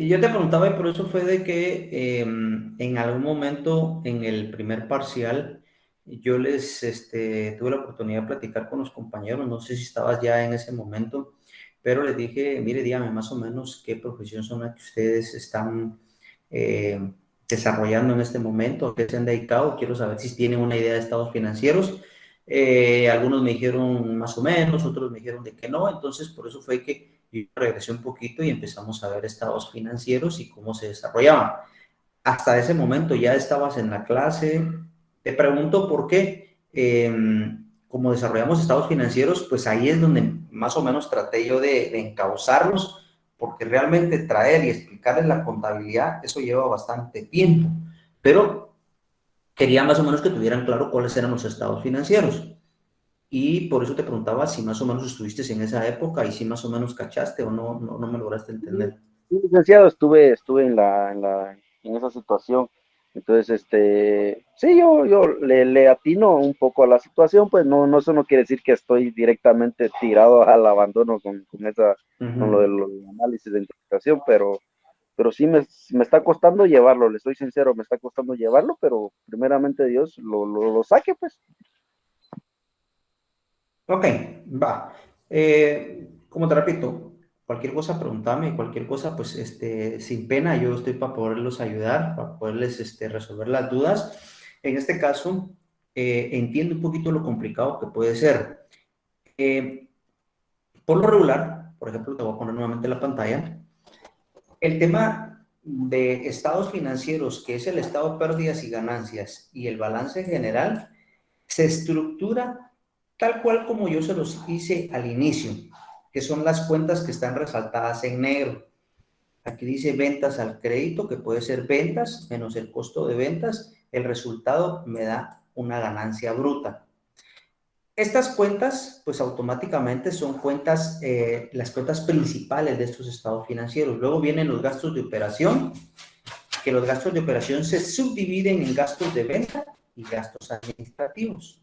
yo te preguntaba y por eso fue de que en algún momento en el primer parcial yo tuve la oportunidad de platicar con los compañeros, no sé si estabas ya en ese momento, pero les dije, mire, dígame más o menos qué profesión son las que ustedes están eh, desarrollando en este momento, a qué se han dedicado, quiero saber si tienen una idea de estados financieros. Algunos me dijeron más o menos, otros me dijeron de que no, entonces por eso fue que yo regresé un poquito y empezamos a ver estados financieros y cómo se desarrollaban. Hasta ese momento ya estabas en la clase. Te pregunto por qué. Como desarrollamos estados financieros, pues ahí es donde más o menos traté yo de encauzarlos, porque realmente traer y explicarles la contabilidad, eso lleva bastante tiempo. Pero quería más o menos que tuvieran claro cuáles eran los estados financieros. Y por eso te preguntaba si más o menos estuviste en esa época y si más o menos cachaste o no me lograste entender. Sí, licenciado, estuve en esa situación. Entonces, sí, yo le atino un poco a la situación, pues eso no quiere decir que estoy directamente tirado al abandono con lo Ujú. del análisis de interpretación, pero sí me está costando llevarlo, le soy sincero, me está costando llevarlo, pero primeramente Dios lo saque, pues. Ok, va. Como te repito, cualquier cosa preguntame, cualquier cosa, pues sin pena, yo estoy para poderlos ayudar, para poderles resolver las dudas. En este caso, entiendo un poquito lo complicado que puede ser. Eh, por lo regular, por ejemplo, te voy a poner nuevamente la pantalla. El tema de estados financieros, que es el estado de pérdidas y ganancias y el balance general, se estructura tal cual como yo se los hice al inicio, que son las cuentas que están resaltadas en negro. Aquí dice ventas al crédito, que puede ser ventas menos el costo de ventas. El resultado me da una ganancia bruta. Estas cuentas, pues automáticamente son cuentas, las cuentas principales de estos estados financieros. Luego vienen los gastos de operación, que los gastos de operación se subdividen en gastos de venta y gastos administrativos.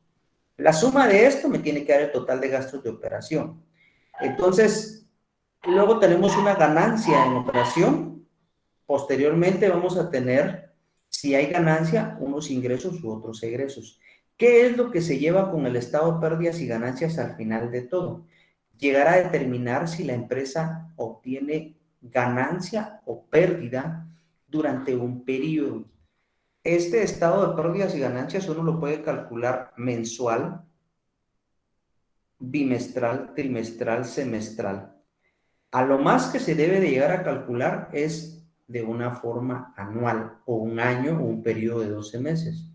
La suma de esto me tiene que dar el total de gastos de operación. Entonces, luego tenemos una ganancia en operación. Posteriormente vamos a tener, si hay ganancia, unos ingresos u otros egresos. ¿Qué es lo que se lleva con el estado de pérdidas y ganancias al final de todo? Llegar a determinar si la empresa obtiene ganancia o pérdida durante un periodo. Este estado de pérdidas y ganancias uno lo puede calcular mensual, bimestral, trimestral, semestral. A lo más que se debe de llegar a calcular es de una forma anual, o un año, o un periodo de 12 meses.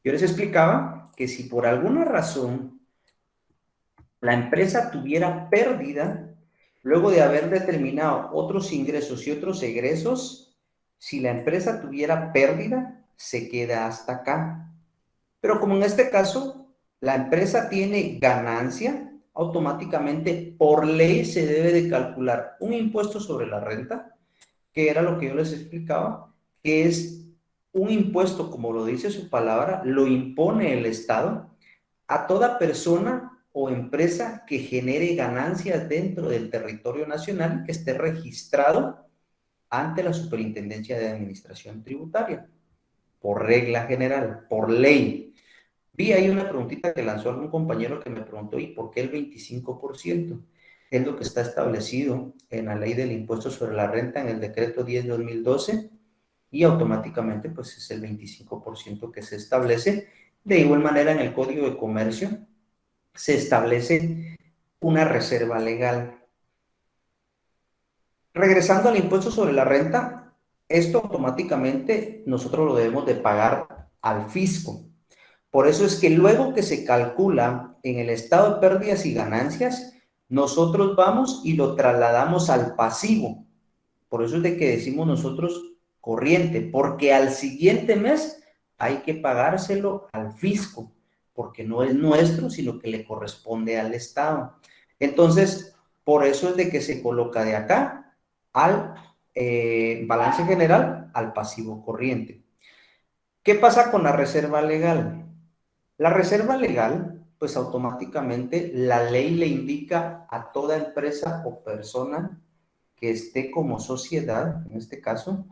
Yo les explicaba que si por alguna razón la empresa tuviera pérdida, luego de haber determinado otros ingresos y otros egresos, si la empresa tuviera pérdida, se queda hasta acá. Pero como en este caso, la empresa tiene ganancia, automáticamente por ley se debe de calcular un impuesto sobre la renta, que era lo que yo les explicaba, que es un impuesto, como lo dice su palabra, lo impone el Estado a toda persona o empresa que genere ganancias dentro del territorio nacional y que esté registrado ante la Superintendencia de Administración Tributaria, por regla general, por ley. Vi ahí una preguntita que lanzó algún compañero que me preguntó, ¿y por qué el 25%? Es lo que está establecido en la ley del impuesto sobre la renta en el decreto 10/2012 y automáticamente pues es el 25% que se establece. De igual manera en el Código de Comercio se establece una reserva legal. Regresando al impuesto sobre la renta, esto automáticamente nosotros lo debemos de pagar al fisco. Por eso es que luego que se calcula en el estado de pérdidas y ganancias, nosotros vamos y lo trasladamos al pasivo. Por eso es de que decimos nosotros corriente, porque al siguiente mes hay que pagárselo al fisco, porque no es nuestro, sino que le corresponde al Estado. Entonces, por eso es de que se coloca de acá al balance general, al pasivo corriente. ¿Qué pasa con la reserva legal? La reserva legal, pues automáticamente la ley le indica a toda empresa o persona que esté como sociedad, en este caso,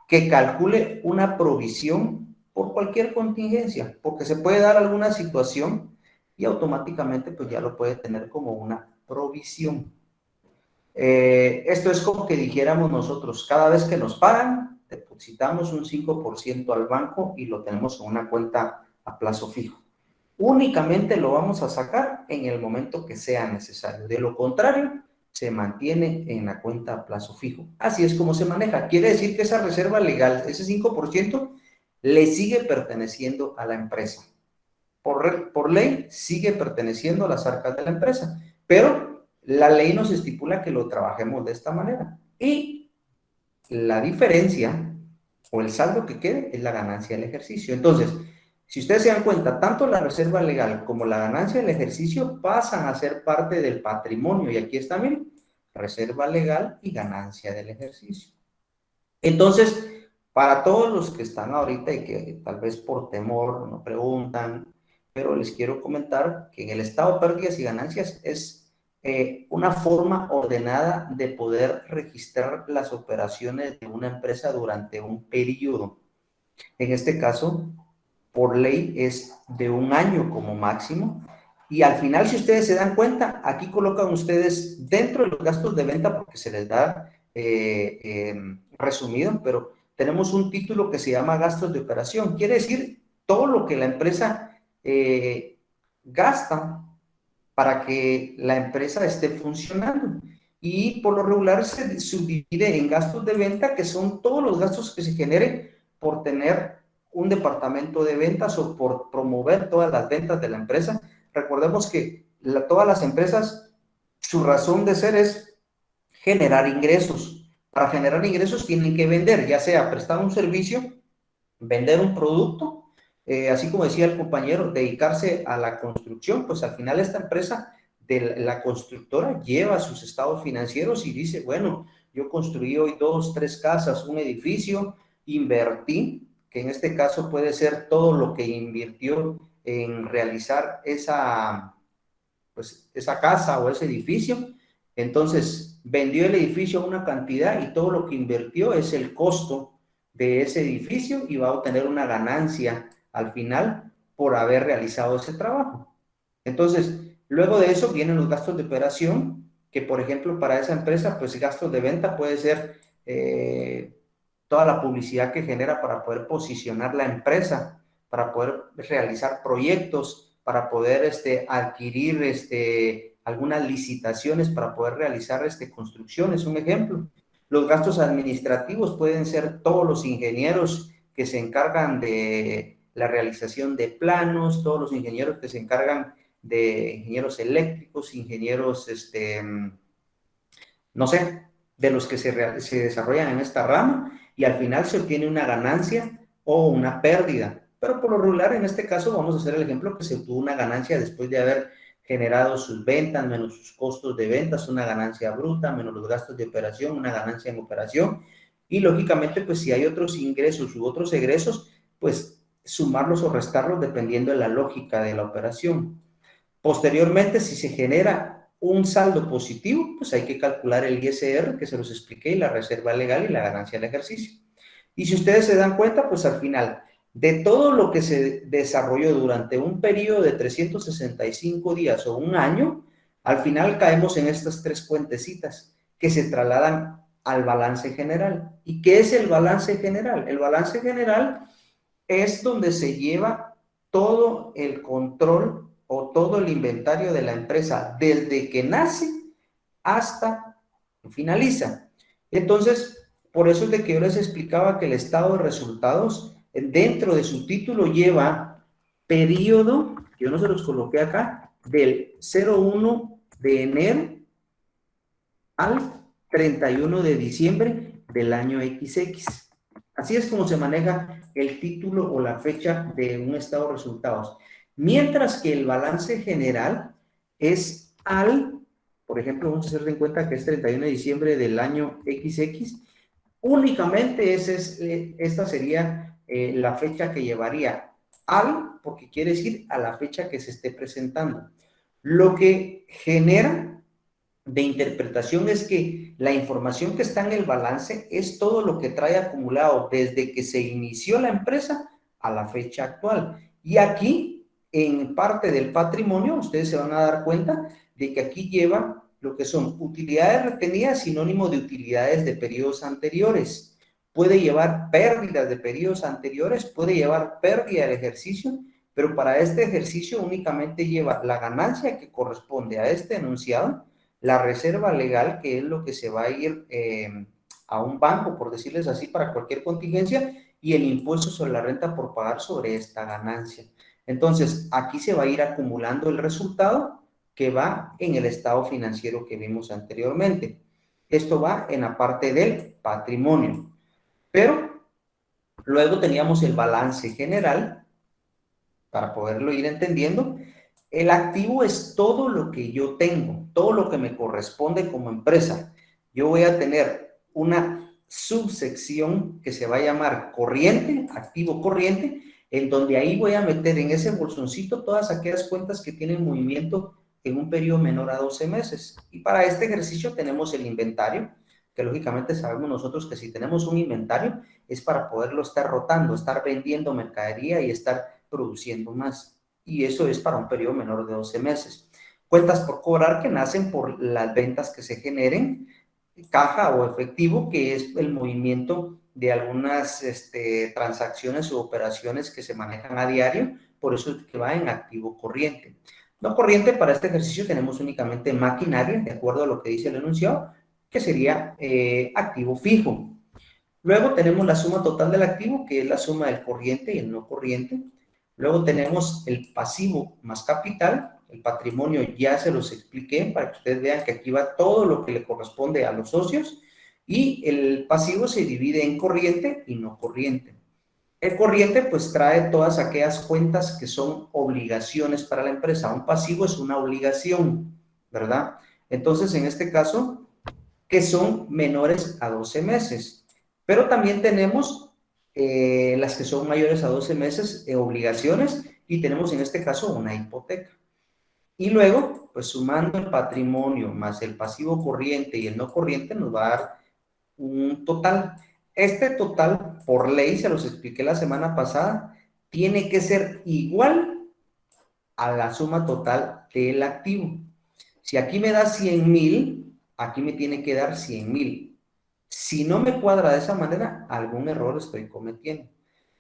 que calcule una provisión por cualquier contingencia, porque se puede dar alguna situación y automáticamente pues ya lo puede tener como una provisión. Esto es como que dijéramos nosotros, cada vez que nos pagan, depositamos un 5% al banco y lo tenemos en una cuenta a plazo fijo. Únicamente lo vamos a sacar en el momento que sea necesario. De lo contrario, se mantiene en la cuenta a plazo fijo. Así es como se maneja. Quiere decir que esa reserva legal, ese 5%, le sigue perteneciendo a la empresa. Por ley, sigue perteneciendo a las arcas de la empresa. Pero la ley nos estipula que lo trabajemos de esta manera. Y la diferencia o el saldo que quede es la ganancia del ejercicio. Entonces, si ustedes se dan cuenta, tanto la reserva legal como la ganancia del ejercicio pasan a ser parte del patrimonio. Y aquí está, miren, reserva legal y ganancia del ejercicio. Entonces, para todos los que están ahorita y que tal vez por temor no preguntan, pero les quiero comentar que en el estado de pérdidas y ganancias es una forma ordenada de poder registrar las operaciones de una empresa durante un periodo. En este caso, por ley es de un año como máximo. Y al final, si ustedes se dan cuenta, aquí colocan ustedes dentro de los gastos de venta, porque se les da resumido, pero tenemos un título que se llama gastos de operación. Quiere decir todo lo que la empresa gasta para que la empresa esté funcionando. Y por lo regular se subdivide en gastos de venta, que son todos los gastos que se generen por tener un departamento de ventas o por promover todas las ventas de la empresa. Recordemos que todas las empresas, su razón de ser es generar ingresos. Para generar ingresos tienen que vender, ya sea prestar un servicio, vender un producto, así como decía el compañero, dedicarse a la construcción. Pues al final esta empresa de la constructora lleva sus estados financieros y dice, bueno, yo construí hoy 2, 3 casas, un edificio, invertí, que en este caso puede ser todo lo que invirtió en realizar esa casa o ese edificio. Entonces vendió el edificio a una cantidad y todo lo que invirtió es el costo de ese edificio y va a obtener una ganancia al final por haber realizado ese trabajo. Entonces, luego de eso vienen los gastos de operación, que por ejemplo para esa empresa, pues gastos de venta puede ser toda la publicidad que genera para poder posicionar la empresa, para poder realizar proyectos, para poder adquirir algunas licitaciones para poder realizar construcciones, un ejemplo. Los gastos administrativos pueden ser todos los ingenieros que se encargan de la realización de planos, todos los ingenieros que se encargan de ingenieros eléctricos, ingenieros, no sé, de los que se desarrollan en esta rama, y al final se obtiene una ganancia o una pérdida. Pero por lo regular, en este caso, vamos a hacer el ejemplo que se obtuvo una ganancia después de haber generado sus ventas, menos sus costos de ventas, una ganancia bruta, menos los gastos de operación, una ganancia en operación. Y lógicamente, pues si hay otros ingresos u otros egresos, pues sumarlos o restarlos dependiendo de la lógica de la operación. Posteriormente, si se genera un saldo positivo, pues hay que calcular el ISR, que se los expliqué, y la reserva legal y la ganancia del ejercicio. Y si ustedes se dan cuenta, pues al final, de todo lo que se desarrolló durante un periodo de 365 días o un año, al final caemos en estas tres cuentecitas que se trasladan al balance general. ¿Y qué es el balance general? El balance general es donde se lleva todo el control o todo el inventario de la empresa desde que nace hasta que finaliza. Entonces, por eso es de que yo les explicaba que el estado de resultados dentro de su título lleva periodo, yo no se los coloqué acá, del 01 de enero al 31 de diciembre del año XX. Así es como se maneja el título o la fecha de un estado de resultados. Mientras que el balance general es por ejemplo, vamos a hacer en cuenta que es 31 de diciembre del año XX, únicamente esta sería la fecha que llevaría porque quiere decir a la fecha que se esté presentando. Lo que genera de interpretación es que la información que está en el balance es todo lo que trae acumulado desde que se inició la empresa a la fecha actual. Y aquí, en parte del patrimonio, ustedes se van a dar cuenta de que aquí lleva lo que son utilidades retenidas, sinónimo de utilidades de periodos anteriores. Puede llevar pérdidas de periodos anteriores, puede llevar pérdida del ejercicio, pero para este ejercicio únicamente lleva la ganancia que corresponde a este enunciado, la reserva legal, que es lo que se va a ir a un banco, por decirles así, para cualquier contingencia, y el impuesto sobre la renta por pagar sobre esta ganancia. Entonces, aquí se va a ir acumulando el resultado que va en el estado financiero que vimos anteriormente. Esto va en la parte del patrimonio. Pero luego teníamos el balance general, para poderlo ir entendiendo. El activo es todo lo que yo tengo, todo lo que me corresponde como empresa. Yo voy a tener una subsección que se va a llamar corriente, activo corriente, en donde ahí voy a meter en ese bolsoncito todas aquellas cuentas que tienen movimiento en un periodo menor a 12 meses. Y para este ejercicio tenemos el inventario, que lógicamente sabemos nosotros que si tenemos un inventario es para poderlo estar rotando, estar vendiendo mercadería y estar produciendo más. Y eso es para un periodo menor de 12 meses. Cuentas por cobrar que nacen por las ventas que se generen, caja o efectivo, que es el movimiento de algunas transacciones o operaciones que se manejan a diario, por eso es que va en activo corriente. No corriente, para este ejercicio tenemos únicamente maquinaria, de acuerdo a lo que dice el enunciado, que sería activo fijo. Luego tenemos la suma total del activo, que es la suma del corriente y el no corriente. Luego tenemos el pasivo más capital, el patrimonio ya se los expliqué para que ustedes vean que aquí va todo lo que le corresponde a los socios, y el pasivo se divide en corriente y no corriente. El corriente pues trae todas aquellas cuentas que son obligaciones para la empresa. Un pasivo es una obligación, ¿verdad? Entonces, en este caso, que son menores a 12 meses. Pero también tenemos las que son mayores a 12 meses, obligaciones, y tenemos en este caso una hipoteca. Y luego, pues sumando el patrimonio más el pasivo corriente y el no corriente, nos va a dar un total. Este total, por ley, se los expliqué la semana pasada, tiene que ser igual a la suma total del activo. Si aquí me da 100,000, aquí me tiene que dar 100,000. Si no me cuadra de esa manera, algún error estoy cometiendo.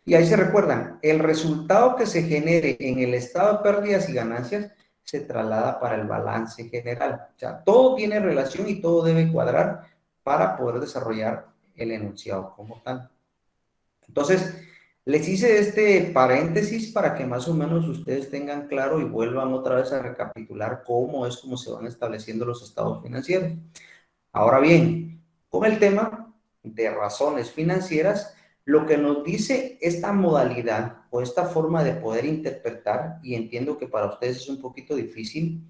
Y ahí se recuerdan, el resultado que se genere en el estado de pérdidas y ganancias se traslada para el balance general. O sea, todo tiene relación y todo debe cuadrar para poder desarrollar el enunciado como tal. Entonces, les hice este paréntesis para que más o menos ustedes tengan claro y vuelvan otra vez a recapitular cómo es como se van estableciendo los estados financieros. Ahora bien, con el tema de razones financieras, lo que nos dice esta modalidad o esta forma de poder interpretar, y entiendo que para ustedes es un poquito difícil,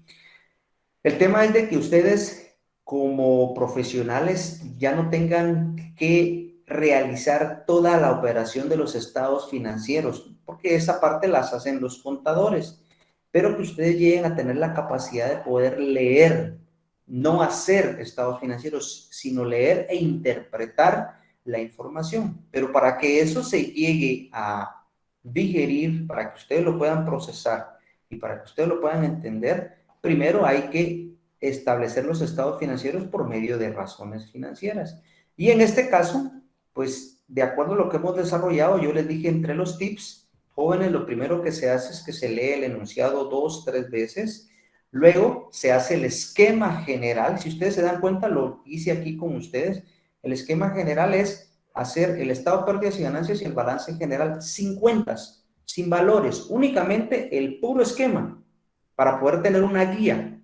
el tema es de que ustedes como profesionales ya no tengan que realizar toda la operación de los estados financieros, porque esa parte las hacen los contadores, pero que ustedes lleguen a tener la capacidad de poder leer, no hacer estados financieros, sino leer e interpretar la información. Pero para que eso se llegue a digerir, para que ustedes lo puedan procesar y para que ustedes lo puedan entender, primero hay que establecer los estados financieros por medio de razones financieras. Y en este caso, pues de acuerdo a lo que hemos desarrollado, yo les dije entre los tips, jóvenes, lo primero que se hace es que se lee el enunciado 2, 3 veces. Luego se hace el esquema general. Si ustedes se dan cuenta, lo hice aquí con ustedes. El esquema general es hacer el estado de pérdidas y ganancias y el balance general sin cuentas, sin valores, únicamente el puro esquema para poder tener una guía.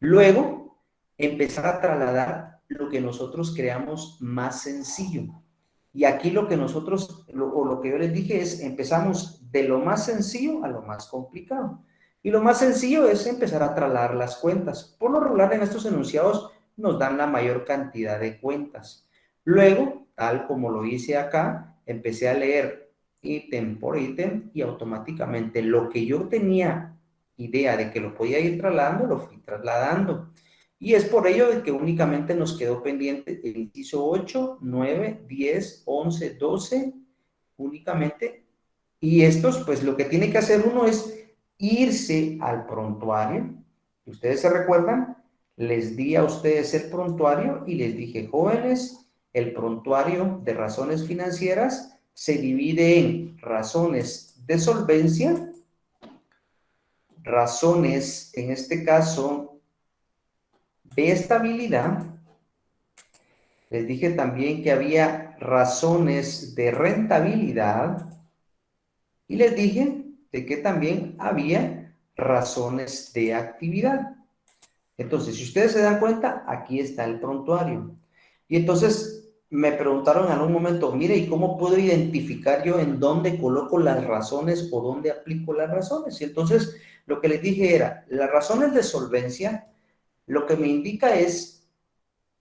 Luego, empezar a trasladar lo que nosotros creamos más sencillo. Y aquí lo que nosotros, o lo que yo les dije es, empezamos de lo más sencillo a lo más complicado. Y lo más sencillo es empezar a trasladar las cuentas. Por lo regular en estos enunciados nos dan la mayor cantidad de cuentas. Luego, tal como lo hice acá, empecé a leer ítem por ítem y automáticamente lo que yo tenía idea de que lo podía ir trasladando, lo fui trasladando. Y es por ello de que únicamente nos quedó pendiente el inciso 8, 9, 10, 11, 12, únicamente. Y estos, pues lo que tiene que hacer uno es irse al prontuario. Ustedes se recuerdan, les di a ustedes el prontuario y les dije, jóvenes, el prontuario de razones financieras se divide en razones de solvencia, razones, en este caso, de estabilidad. Les dije también que había razones de rentabilidad y les dije de que también había razones de actividad. Entonces, si ustedes se dan cuenta, aquí está el prontuario. Y entonces me preguntaron en algún momento, mire, ¿y cómo puedo identificar yo en dónde coloco las razones o dónde aplico las razones? Y entonces lo que les dije era, las razones de solvencia, lo que me indica es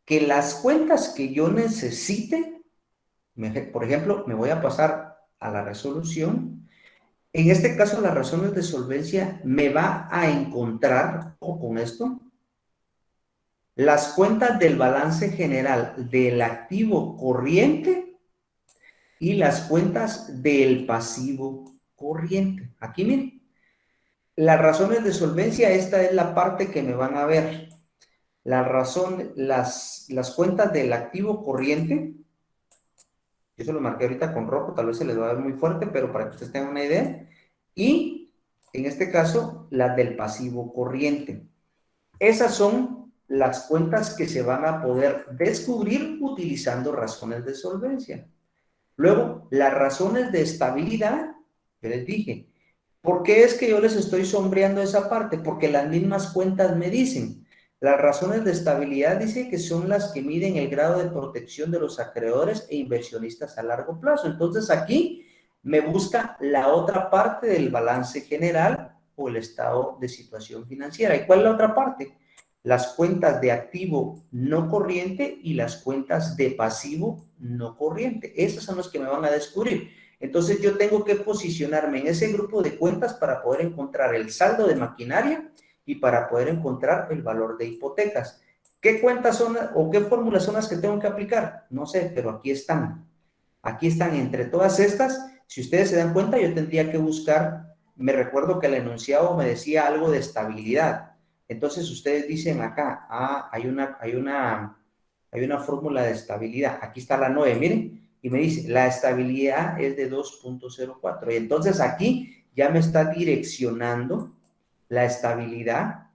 que las cuentas que yo necesite, por ejemplo, me voy a pasar a la resolución. En este caso, las razones de solvencia me va a encontrar, o con esto, las cuentas del balance general del activo corriente y las cuentas del pasivo corriente. Aquí miren, las razones de solvencia, esta es la parte que me van a ver. Las cuentas del activo corriente, yo se lo marqué ahorita con rojo, tal vez se les va a ver muy fuerte, pero para que ustedes tengan una idea. Y en este caso, las del pasivo corriente. Esas son las cuentas que se van a poder descubrir utilizando razones de solvencia. Luego, las razones de estabilidad, yo les dije, ¿por qué es que yo les estoy sombreando esa parte? Porque las mismas cuentas me dicen. Las razones de estabilidad dice que son las que miden el grado de protección de los acreedores e inversionistas a largo plazo. Entonces aquí me busca la otra parte del balance general o el estado de situación financiera. ¿Y cuál es la otra parte? Las cuentas de activo no corriente y las cuentas de pasivo no corriente. Esas son las que me van a descubrir. Entonces yo tengo que posicionarme en ese grupo de cuentas para poder encontrar el saldo de maquinaria y para poder encontrar el valor de hipotecas. ¿Qué cuentas son o qué fórmulas son las que tengo que aplicar? No sé, pero aquí están. Aquí están entre todas estas. Si ustedes se dan cuenta, yo tendría que buscar, me recuerdo que el enunciado me decía algo de estabilidad. Entonces ustedes dicen acá, hay una fórmula de estabilidad. Aquí está la 9, miren. y me dice, la estabilidad es de 2.04. Y entonces aquí ya me está direccionando la estabilidad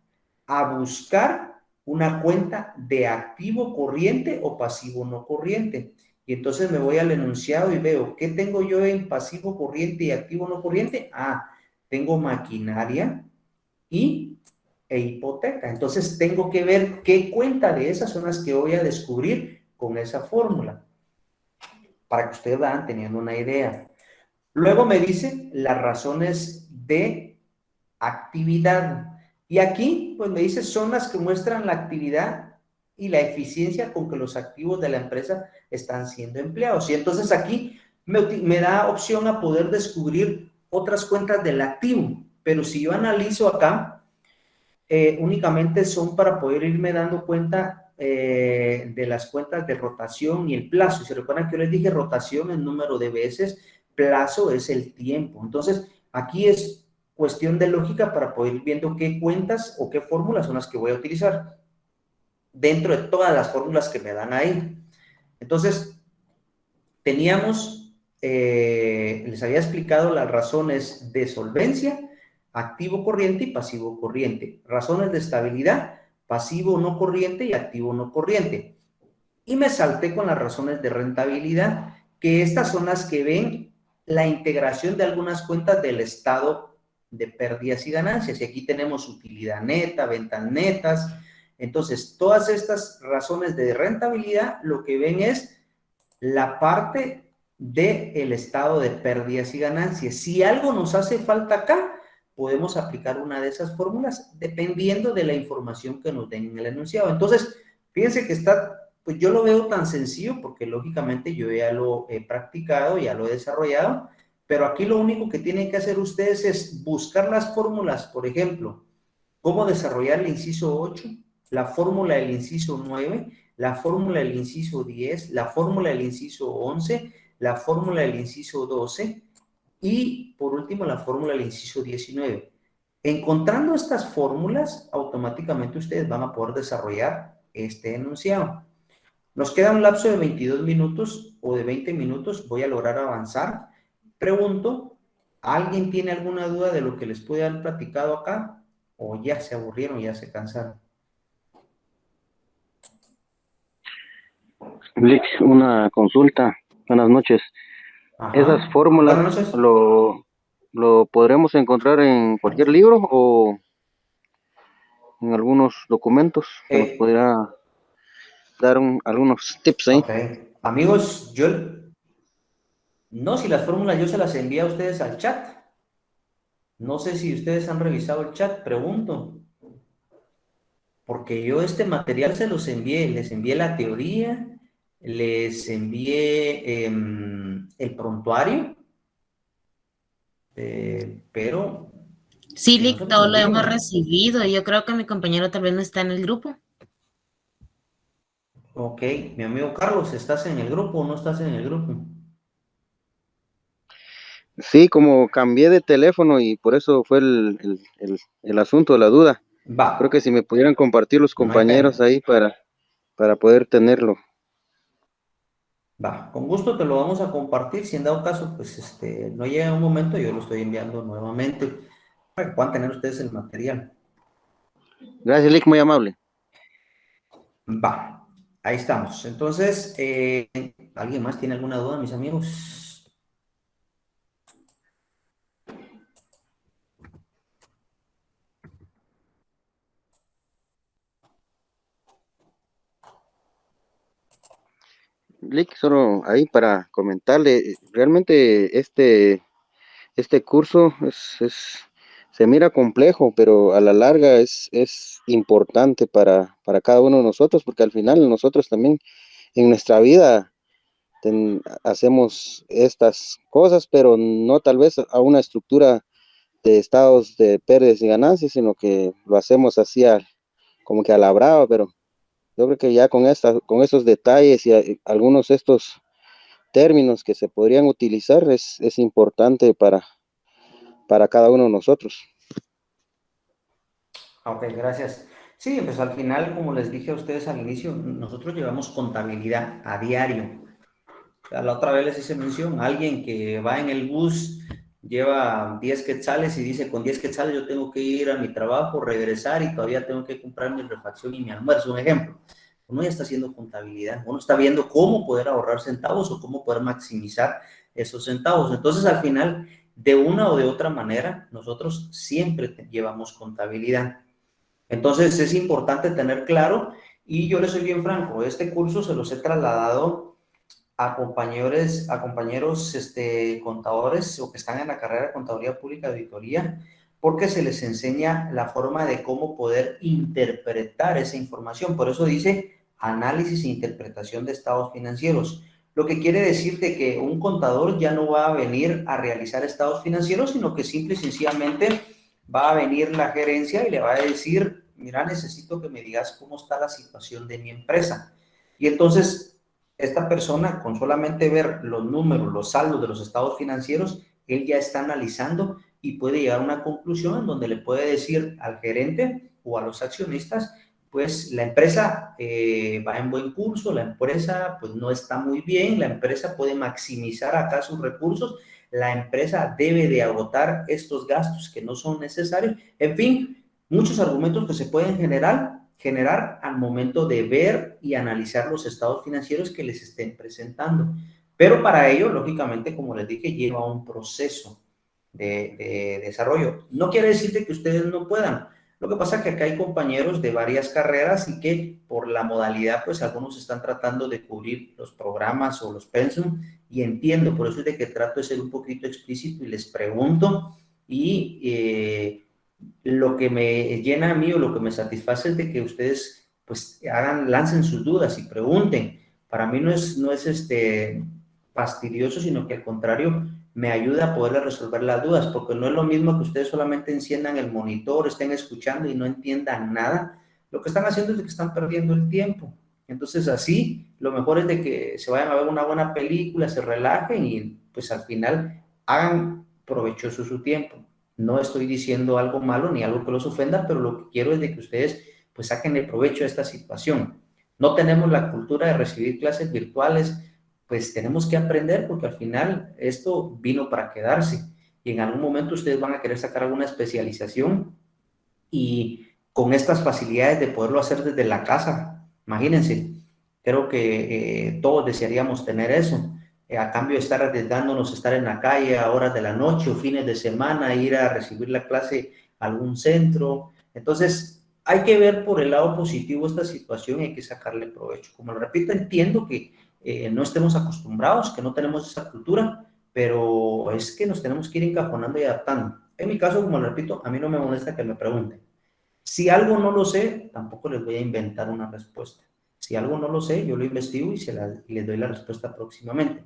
a buscar una cuenta de activo corriente o pasivo no corriente. Y entonces me voy al enunciado y veo, ¿qué tengo yo en pasivo corriente y activo no corriente? Ah, tengo maquinaria e hipoteca. Entonces tengo que ver qué cuenta de esas son las que voy a descubrir con esa fórmula, para que ustedes vayan teniendo una idea. Luego me dice las razones de actividad. Y aquí, pues me dice, son las que muestran la actividad y la eficiencia con que los activos de la empresa están siendo empleados. Y entonces aquí me da opción a poder descubrir otras cuentas del activo. Pero si yo analizo acá, únicamente son para poder irme dando cuenta de las cuentas de rotación y el plazo. Si recuerdan que yo les dije rotación es número de veces, plazo es el tiempo. Entonces, aquí es cuestión de lógica para poder ir viendo qué cuentas o qué fórmulas son las que voy a utilizar dentro de todas las fórmulas que me dan ahí. Entonces, teníamos, les había explicado las razones de solvencia, activo corriente y pasivo corriente. Razones de estabilidad, pasivo no corriente y activo no corriente. Y me salté con las razones de rentabilidad, que estas son las que ven la integración de algunas cuentas del estado de pérdidas y ganancias. Y aquí tenemos utilidad neta, ventas netas. Entonces, todas estas razones de rentabilidad lo que ven es la parte del estado de pérdidas y ganancias. Si algo nos hace falta acá, podemos aplicar una de esas fórmulas dependiendo de la información que nos den en el enunciado. Entonces, fíjense que está, pues yo lo veo tan sencillo porque lógicamente yo ya lo he practicado, ya lo he desarrollado, pero aquí lo único que tienen que hacer ustedes es buscar las fórmulas, por ejemplo, cómo desarrollar el inciso 8, la fórmula del inciso 9, la fórmula del inciso 10, la fórmula del inciso 11, la fórmula del inciso 12 y, por último, la fórmula del inciso 19. Encontrando estas fórmulas, automáticamente ustedes van a poder desarrollar este enunciado. Nos queda un lapso de 22 minutos o de 20 minutos. Voy a lograr avanzar. Pregunto, ¿alguien tiene alguna duda de lo que les pude haber platicado acá? ¿O ya se aburrieron, ya se cansaron? Lick, una consulta. Buenas noches. ¿Esas Ajá. fórmulas Buenas noches. lo podremos encontrar en cualquier libro o en algunos documentos que nos Eh, podría dar algunos tips ahí? ok. Amigos, yo no, si las fórmulas yo se las envié a ustedes al chat. No sé si ustedes han revisado el chat, pregunto. Porque yo este material se los envié, les envié la teoría, les envié el prontuario, pero Sí, yo no se Lick, los todo lo hemos envío. recibido. Yo creo que mi compañero tal vez no está en el grupo. Ok, mi amigo Carlos, ¿estás en el grupo o no estás en el grupo? Sí, como cambié de teléfono y por eso fue el asunto, la duda. Va, Creo que si me pudieran compartir los no hay compañeros pena. ahí para poder tenerlo. Va, con gusto te lo vamos a compartir. Si en dado caso, pues no llega un momento, yo lo estoy enviando nuevamente para que puedan tener ustedes el material. Gracias, Lick, muy amable. Va, ahí estamos. Entonces, ¿alguien más tiene alguna duda, mis amigos? Lick, solo ahí para comentarle, realmente este curso se mira complejo, pero a la larga es importante para cada uno de nosotros, porque al final nosotros también en nuestra vida hacemos estas cosas, pero no tal vez a una estructura de estados de pérdidas y ganancias, sino que lo hacemos así como que a la brava, pero yo creo que ya con estos detalles y algunos de estos términos que se podrían utilizar es importante para cada uno de nosotros. Ok, gracias. Sí, pues al final, como les dije a ustedes al inicio, nosotros llevamos contabilidad a diario. La otra vez les hice mención, alguien que va en el bus, lleva 10 quetzales y dice, con 10 quetzales yo tengo que ir a mi trabajo, regresar y todavía tengo que comprar mi refacción y mi almuerzo, un ejemplo. Uno ya está haciendo contabilidad, uno está viendo cómo poder ahorrar centavos o cómo poder maximizar esos centavos. Entonces, al final, de una o de otra manera, nosotros siempre llevamos contabilidad. Entonces, es importante tener claro, y yo les soy bien franco, este curso se los he trasladado a compañeros contadores o que están en la carrera de Contaduría Pública de Auditoría, porque se les enseña la forma de cómo poder interpretar esa información. Por eso dice análisis e interpretación de estados financieros. Lo que quiere decir de que un contador ya no va a venir a realizar estados financieros, sino que simple y sencillamente va a venir la gerencia y le va a decir, mira, necesito que me digas cómo está la situación de mi empresa. Y entonces esta persona, con solamente ver los números, los saldos de los estados financieros, él ya está analizando y puede llegar a una conclusión en donde le puede decir al gerente o a los accionistas, pues la empresa va en buen curso, la empresa pues no está muy bien, la empresa puede maximizar acá sus recursos, la empresa debe de agotar estos gastos que no son necesarios, en fin, muchos argumentos que se pueden generar al momento de ver y analizar los estados financieros que les estén presentando. Pero para ello, lógicamente, como les dije, lleva un proceso de desarrollo. No quiere decir que ustedes no puedan. Lo que pasa es que acá hay compañeros de varias carreras y que por la modalidad, pues algunos están tratando de cubrir los programas o los pensum y entiendo, por eso es de que trato de ser un poquito explícito y les pregunto y lo que me llena a mí o lo que me satisface es de que ustedes pues lancen sus dudas y pregunten. Para mí no es fastidioso, sino que al contrario me ayuda a poder resolver las dudas, porque no es lo mismo que ustedes solamente enciendan el monitor, estén escuchando y no entiendan nada. Lo que están haciendo es de que están perdiendo el tiempo. Entonces así, lo mejor es de que se vayan a ver una buena película, se relajen y pues al final hagan provechoso su tiempo. No estoy diciendo algo malo ni algo que los ofenda, pero lo que quiero es de que ustedes pues saquen el provecho de esta situación. No tenemos la cultura de recibir clases virtuales, pues tenemos que aprender porque al final esto vino para quedarse y en algún momento ustedes van a querer sacar alguna especialización y con estas facilidades de poderlo hacer desde la casa, imagínense, creo que todos desearíamos tener eso, a cambio de estar arriesgándonos, estar en la calle a horas de la noche o fines de semana, ir a recibir la clase a algún centro. Entonces, hay que ver por el lado positivo esta situación y hay que sacarle provecho. Como lo repito, entiendo que no estemos acostumbrados, que no tenemos esa cultura, pero es que nos tenemos que ir encajonando y adaptando. En mi caso, como lo repito, a mí no me molesta que me pregunten. Si algo no lo sé, tampoco les voy a inventar una respuesta. Si algo no lo sé, yo lo investigo y les doy la respuesta próximamente.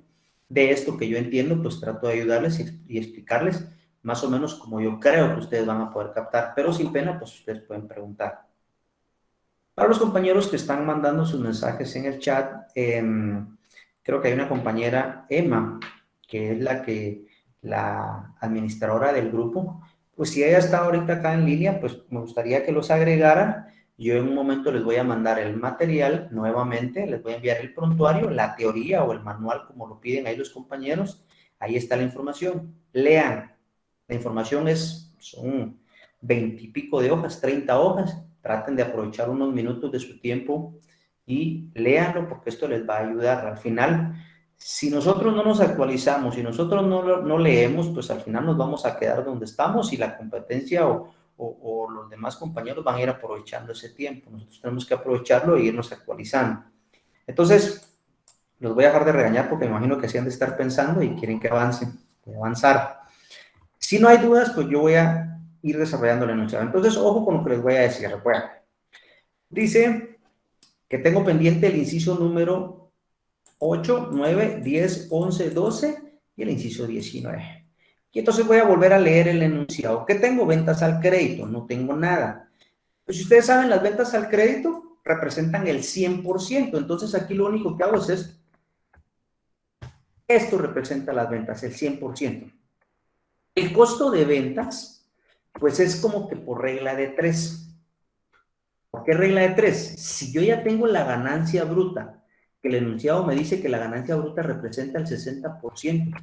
De esto que yo entiendo, pues trato de ayudarles y explicarles más o menos como yo creo que ustedes van a poder captar, pero sin pena, pues ustedes pueden preguntar. Para los compañeros que están mandando sus mensajes en el chat, creo que hay una compañera, Emma, que es la administradora del grupo. Pues si ella está ahorita acá en línea, pues me gustaría que los agregara. Yo en un momento les voy a mandar el material nuevamente, les voy a enviar el prontuario, la teoría o el manual, como lo piden ahí los compañeros. Ahí está la información. Lean. La información son 20 y pico de hojas, 30 hojas. Traten de aprovechar unos minutos de su tiempo y léanlo porque esto les va a ayudar. Al final, si nosotros no nos actualizamos, si nosotros no leemos, pues al final nos vamos a quedar donde estamos y la competencia o los demás compañeros van a ir aprovechando ese tiempo. Nosotros tenemos que aprovecharlo e irnos actualizando. Entonces, los voy a dejar de regañar porque me imagino que así han de estar pensando y quieren que avancen, voy a avanzar. Si no hay dudas, pues yo voy a ir desarrollando el enunciado. Entonces, ojo con lo que les voy a decir. Recuerden. Dice que tengo pendiente el inciso número 8, 9, 10, 11, 12 y el inciso 19. Y entonces voy a volver a leer el enunciado. ¿Qué tengo? Ventas al crédito. No tengo nada. Pues si ustedes saben, las ventas al crédito representan el 100%. Entonces aquí lo único que hago es esto representa las ventas, el 100%. El costo de ventas, pues es como que por regla de 3. ¿Por qué regla de 3? Si yo ya tengo la ganancia bruta que el enunciado me dice que la ganancia bruta representa el 60%.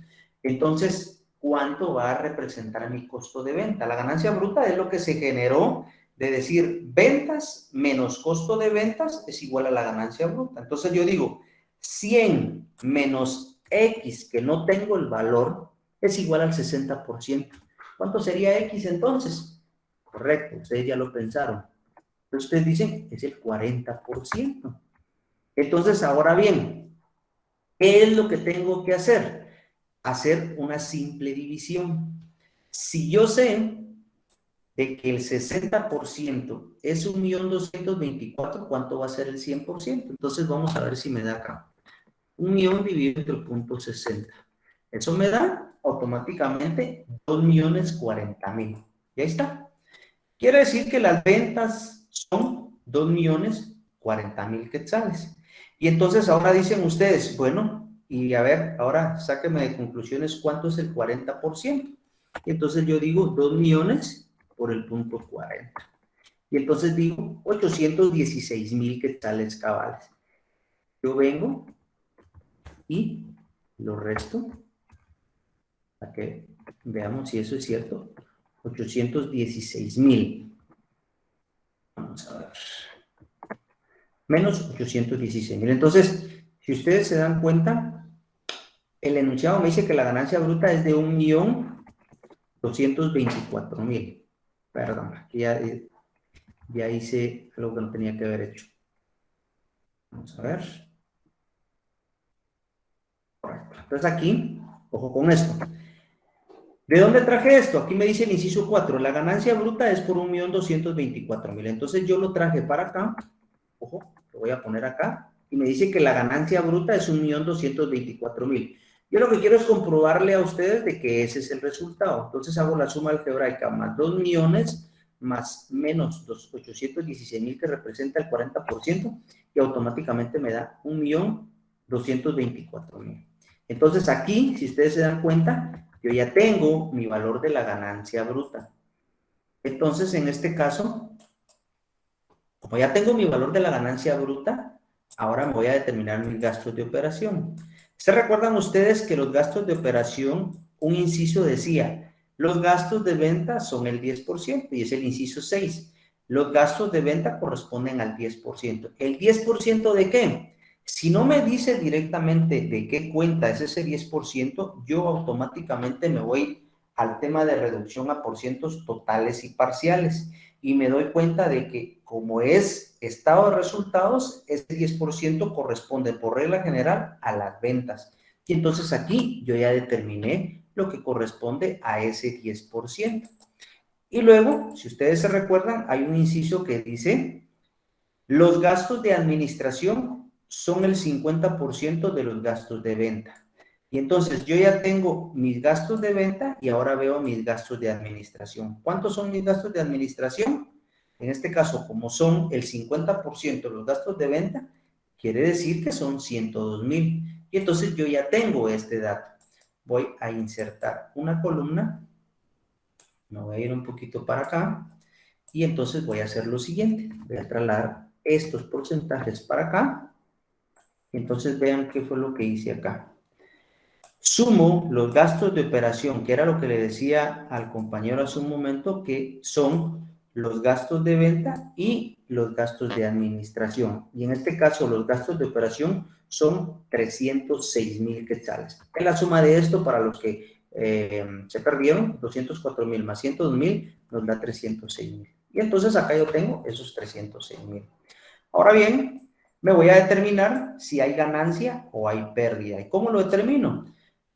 Entonces, ¿cuánto va a representar mi costo de venta? La ganancia bruta es lo que se generó de decir ventas menos costo de ventas es igual a la ganancia bruta. Entonces yo digo 100 menos X, que no tengo el valor, es igual al 60%. ¿Cuánto sería X entonces? Correcto, ustedes ya lo pensaron. Entonces ustedes dicen, es el 40%. Entonces, ahora bien, ¿qué es lo que tengo que hacer? Hacer una simple división. Si yo sé de que el 60% es 1.224.000, ¿cuánto va a ser el 100%? Entonces vamos a ver si me da acá. 1.000.000 dividido entre el punto 60. Eso me da automáticamente 2.040.000. Ya está. Quiere decir que las ventas son 2.040.000 quetzales. Y entonces ahora dicen ustedes, bueno, y a ver, ahora sáquenme de conclusiones cuánto es el 40%. Y entonces yo digo 2 millones por el punto 40. Y entonces digo 816.000 quetzales cabales. Yo vengo y lo resto para que veamos si eso es cierto. 816.000. Vamos a ver. Menos 816.000. Entonces, si ustedes se dan cuenta, el enunciado me dice que la ganancia bruta es de 1.224.000. Perdón, aquí ya hice algo que no tenía que haber hecho. Vamos a ver. Correcto. Entonces aquí, ojo con esto. ¿De dónde traje esto? Aquí me dice el inciso 4. La ganancia bruta es por 1.224.000. Entonces yo lo traje para acá. Ojo, lo voy a poner acá. Y me dice que la ganancia bruta es 1.224.000. Yo lo que quiero es comprobarle a ustedes de que ese es el resultado. Entonces hago la suma algebraica más 2 millones más menos los 816.000 que representa el 40% y automáticamente me da 1.224.000. Entonces aquí, si ustedes se dan cuenta, yo ya tengo mi valor de la ganancia bruta. Entonces, en este caso, como ya tengo mi valor de la ganancia bruta, ahora me voy a determinar mis gastos de operación. ¿Se recuerdan ustedes que los gastos de operación, un inciso decía, los gastos de venta son el 10% y es el inciso 6. Los gastos de venta corresponden al 10%. ¿El 10% de qué? Si no me dice directamente de qué cuenta es ese 10%, yo automáticamente me voy al tema de reducción a porcientos totales y parciales y me doy cuenta de que como es estado de resultados, ese 10% corresponde por regla general a las ventas. Y entonces aquí yo ya determiné lo que corresponde a ese 10%. Y luego, si ustedes se recuerdan, hay un inciso que dice, los gastos de administración son el 50% de los gastos de venta. Y entonces yo ya tengo mis gastos de venta y ahora veo mis gastos de administración. ¿Cuántos son mis gastos de administración? En este caso, como son el 50% de los gastos de venta, quiere decir que son 102.000. Y entonces yo ya tengo este dato. Voy a insertar una columna. Me voy a ir un poquito para acá. Y entonces voy a hacer lo siguiente. Voy a trasladar estos porcentajes para acá. Y entonces vean qué fue lo que hice acá. Sumo los gastos de operación, que era lo que le decía al compañero hace un momento, que son los gastos de venta y los gastos de administración. Y en este caso, los gastos de operación son 306.000 quetzales. Es la suma de esto para los que se perdieron, 204.000 más 102.000 nos da 306.000. Y entonces acá yo tengo esos 306.000. Ahora bien, me voy a determinar si hay ganancia o hay pérdida. ¿Y cómo lo determino?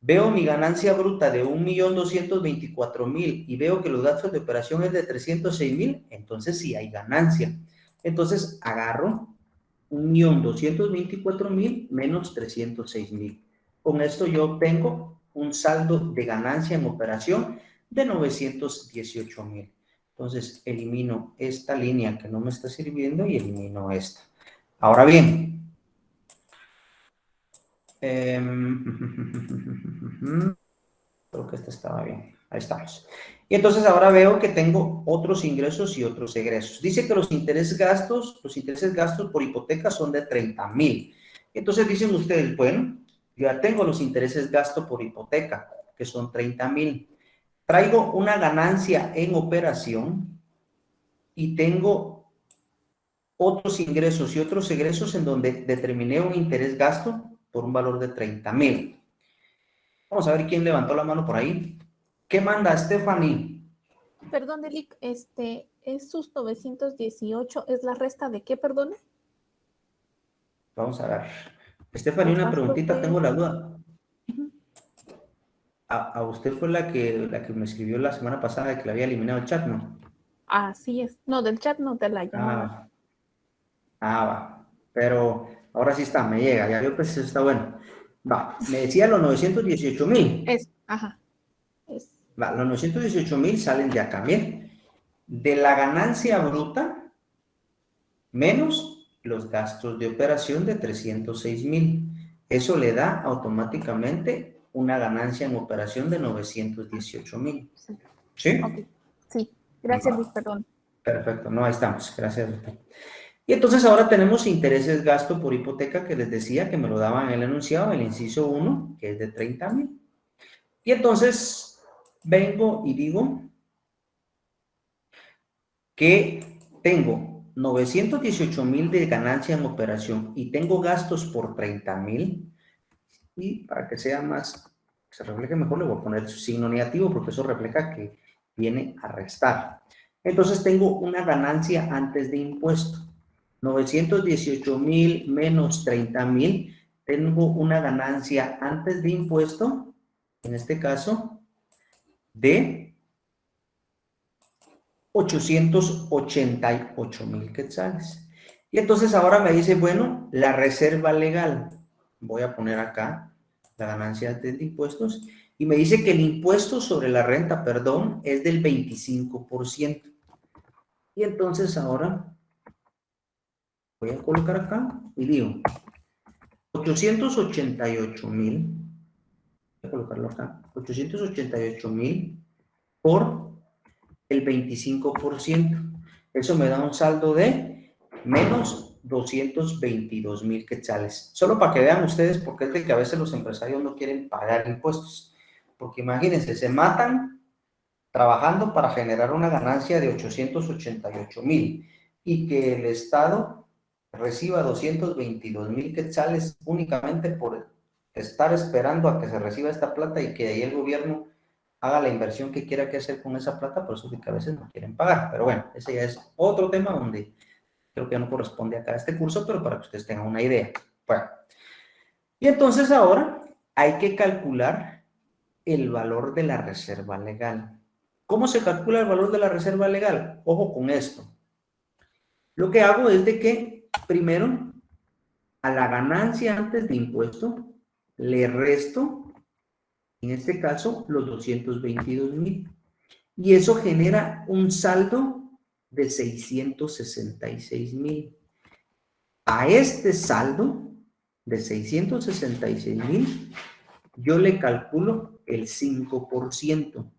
Veo mi ganancia bruta de 1.224.000 y veo que los gastos de operación es de 306.000, entonces sí hay ganancia. Entonces agarro 1.224.000 menos 306.000. Con esto yo obtengo un saldo de ganancia en operación de 918.000. Entonces elimino esta línea que no me está sirviendo y elimino esta. Ahora bien, creo que esta estaba bien. Ahí estamos. Y entonces ahora veo que tengo otros ingresos y otros egresos. Dice que los intereses gastos por hipoteca son de 30.000. Entonces dicen ustedes, bueno, yo ya tengo los intereses gasto por hipoteca, que son 30,000. Traigo una ganancia en operación y tengo otros ingresos y otros egresos en donde determiné un interés gasto por un valor de 30,000. Vamos a ver quién levantó la mano por ahí. ¿Qué manda Stephanie? Perdón, Elic, es sus 918, ¿es la resta de qué, perdón? Vamos a ver. Stephanie, Los una gastos preguntita, de... tengo la duda. Ujú. A usted fue la que me escribió la semana pasada de que le había eliminado el chat, ¿no? Así es. No, del chat no, de la llamada. Va. Pero ahora sí está, me llega, ya veo que eso está bueno. Va, me decía los 918,000. Ajá. Es. Va, los 918,000 salen de acá, bien. De la ganancia bruta menos los gastos de operación de 306,000. Eso le da automáticamente una ganancia en operación de 918,000. Sí. ¿Sí? Ok. Sí. Gracias, Va. Luis, perdón. Perfecto, no, ahí estamos, gracias a usted. Y entonces ahora tenemos intereses gasto por hipoteca que les decía que me lo daban en el enunciado, el inciso 1, que es de 30,000. Y entonces vengo y digo que tengo 918,000 de ganancia en operación y tengo gastos por 30,000. Y para que sea más, que se refleje mejor, le voy a poner su signo negativo porque eso refleja que viene a restar. Entonces tengo una ganancia antes de impuesto. 918,000 menos 30,000, tengo una ganancia antes de impuesto, en este caso, de 888,000 quetzales. Y entonces ahora me dice, bueno, la reserva legal. Voy a poner acá la ganancia antes de impuestos. Y me dice que el impuesto sobre la renta, perdón, es del 25%. Y entonces ahora voy a colocar acá y digo 888,000, voy a colocarlo acá, 888,000 por el 25%. Eso me da un saldo de menos 222,000 quetzales. Solo para que vean ustedes, porque es de que a veces los empresarios no quieren pagar impuestos. Porque imagínense, se matan trabajando para generar una ganancia de 888,000 y que el Estado reciba 222,000 quetzales únicamente por estar esperando a que se reciba esta plata y que de ahí el gobierno haga la inversión que quiera que hacer con esa plata, por eso es que a veces no quieren pagar. Pero bueno, ese ya es otro tema donde creo que no corresponde acá a este curso, pero para que ustedes tengan una idea. Bueno, y entonces ahora hay que calcular el valor de la reserva legal. ¿Cómo se calcula el valor de la reserva legal? Ojo con esto. Lo que hago es de que primero a la ganancia antes de impuesto le resto, en este caso, los 222,000. Y eso genera un saldo de 666,000. A este saldo de 666,000, yo le calculo el 5%,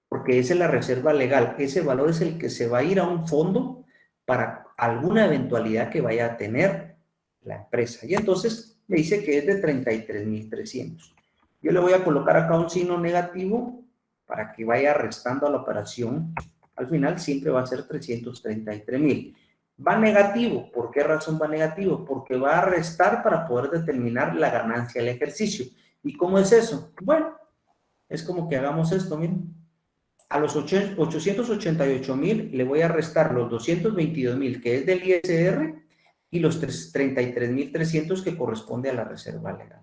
porque esa es la reserva legal. Ese valor es el que se va a ir a un fondo para alguna eventualidad que vaya a tener la empresa. Y entonces me dice que es de 33,300. Yo le voy a colocar acá un signo negativo para que vaya restando a la operación. Al final siempre va a ser 333,000. Va negativo. ¿Por qué razón va negativo? Porque va a restar para poder determinar la ganancia del ejercicio. ¿Y cómo es eso? Bueno, es como que hagamos esto, miren. A los 888,000 le voy a restar los 222,000 que es del ISR y los 33,300 que corresponde a la reserva legal.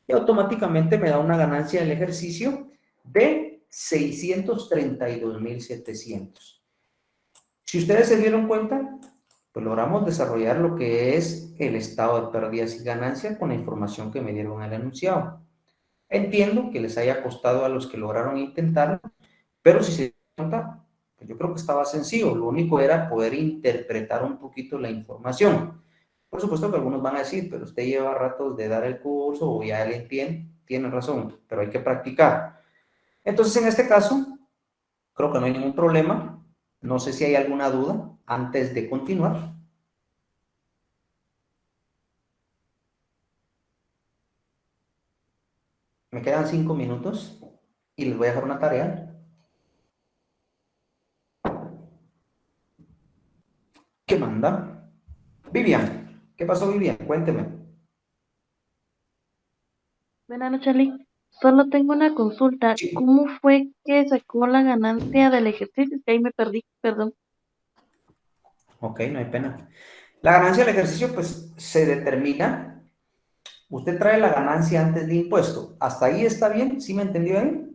Y automáticamente me da una ganancia del ejercicio de 632,700. Si ustedes se dieron cuenta, pues logramos desarrollar lo que es el estado de pérdidas y ganancias con la información que me dieron en el enunciado. Entiendo que les haya costado a los que lograron intentarlo, pero si se dan cuenta, pues yo creo que estaba sencillo. Lo único era poder interpretar un poquito la información. Por supuesto que algunos van a decir, pero usted lleva ratos de dar el curso o ya le entiende. Tiene razón, pero hay que practicar. Entonces, en este caso, creo que no hay ningún problema. No sé si hay alguna duda antes de continuar. Me quedan 5 minutos y les voy a dejar una tarea. ¿Qué manda? Vivian. ¿Qué pasó, Vivian? Cuénteme. Buenas noches, Lick. Solo tengo una consulta. Sí. ¿Cómo fue que sacó la ganancia del ejercicio? Que ahí me perdí, perdón. Ok, no hay pena. La ganancia del ejercicio, pues, se determina. Usted trae la ganancia antes de impuesto. ¿Hasta ahí está bien? ¿Sí me entendió ahí?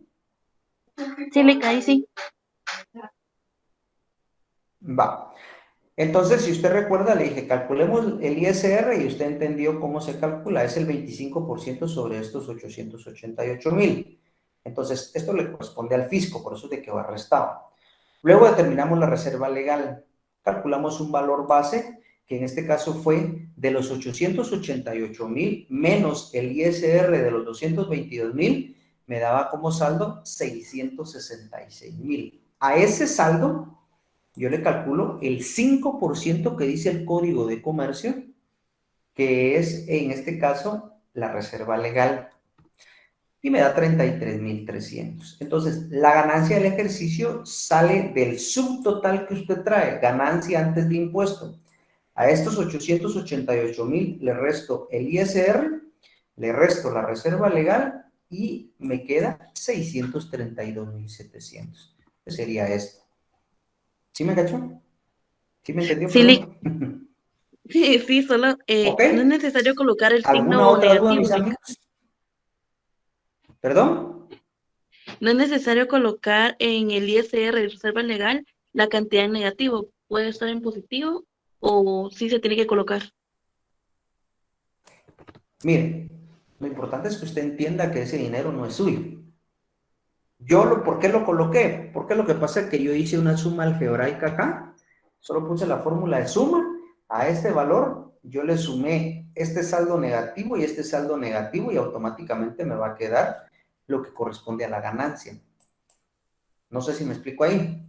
Sí, Lick, ahí sí. Va. Entonces, si usted recuerda, le dije, calculemos el ISR y usted entendió cómo se calcula. Es el 25% sobre estos 888,000. Entonces, esto le corresponde al fisco, por eso es de que va restado. Luego determinamos la reserva legal. Calculamos un valor base, que en este caso fue de los 888,000 menos el ISR de los 222,000, me daba como saldo 666,000. A ese saldo, yo le calculo el 5% que dice el Código de Comercio, que es en este caso la reserva legal, y me da 33,300. Entonces, la ganancia del ejercicio sale del subtotal que usted trae, ganancia antes de impuesto. A estos 888,000 le resto el ISR, le resto la reserva legal y me queda 632,700. ¿Qué sería esto? ¿Sí me cachó? ¿Sí me entendió? Sí, Lick. Perdón. Sí, solo ¿Ok? no es necesario colocar el ¿Alguna signo otra duda, negativo, mis Lick. amigos? ¿Perdón? No es necesario colocar en el ISR, reserva legal, la cantidad en negativo. Puede estar en positivo o sí se tiene que colocar. Mire, lo importante es que usted entienda que ese dinero no es suyo. ¿Por qué lo coloqué? Porque lo que pasa es que yo hice una suma algebraica acá, solo puse la fórmula de suma, a este valor yo le sumé este saldo negativo y este saldo negativo y automáticamente me va a quedar lo que corresponde a la ganancia. No sé si me explico ahí.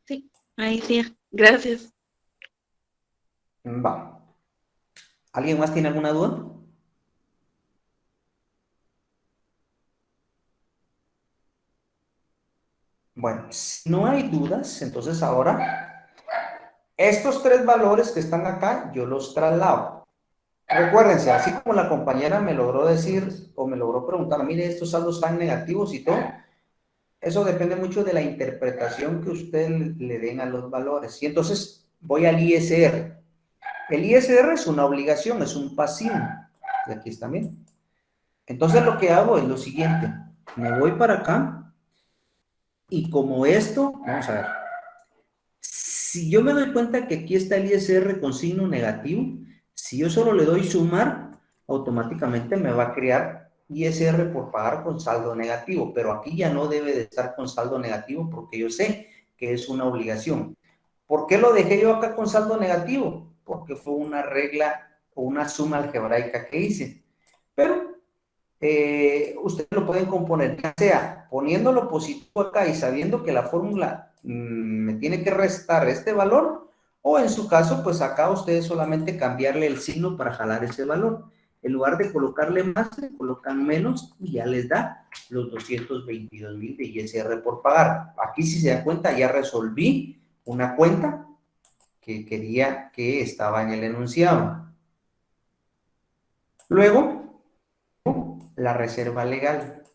Sí, ahí sí. Gracias. Va. ¿Alguien más tiene alguna duda? Bueno, si no hay dudas, entonces ahora estos tres valores que están acá, yo los traslado. Recuérdense, así como la compañera me logró decir o me logró preguntar, mire, estos saldos están negativos y todo, eso depende mucho de la interpretación que usted le den a los valores. Y entonces voy al ISR. El ISR es una obligación, es un pasivo. Y aquí está bien. Entonces lo que hago es lo siguiente, me voy para acá y como esto, vamos a ver, si yo me doy cuenta que aquí está el ISR con signo negativo, si yo solo le doy sumar, automáticamente me va a crear ISR por pagar con saldo negativo, pero aquí ya no debe de estar con saldo negativo porque yo sé que es una obligación. ¿Por qué lo dejé yo acá con saldo negativo? Porque fue una regla o una suma algebraica que hice. Pero ustedes lo pueden componer, ya sea poniéndolo positivo acá y sabiendo que la fórmula me tiene que restar este valor, o en su caso, pues acá ustedes solamente cambiarle el signo para jalar ese valor. En lugar de colocarle más, le colocan menos y ya les da los 222,000 de ISR por pagar. Aquí, si se dan cuenta, ya resolví una cuenta que quería que estaba en el enunciado. Luego, la reserva legal.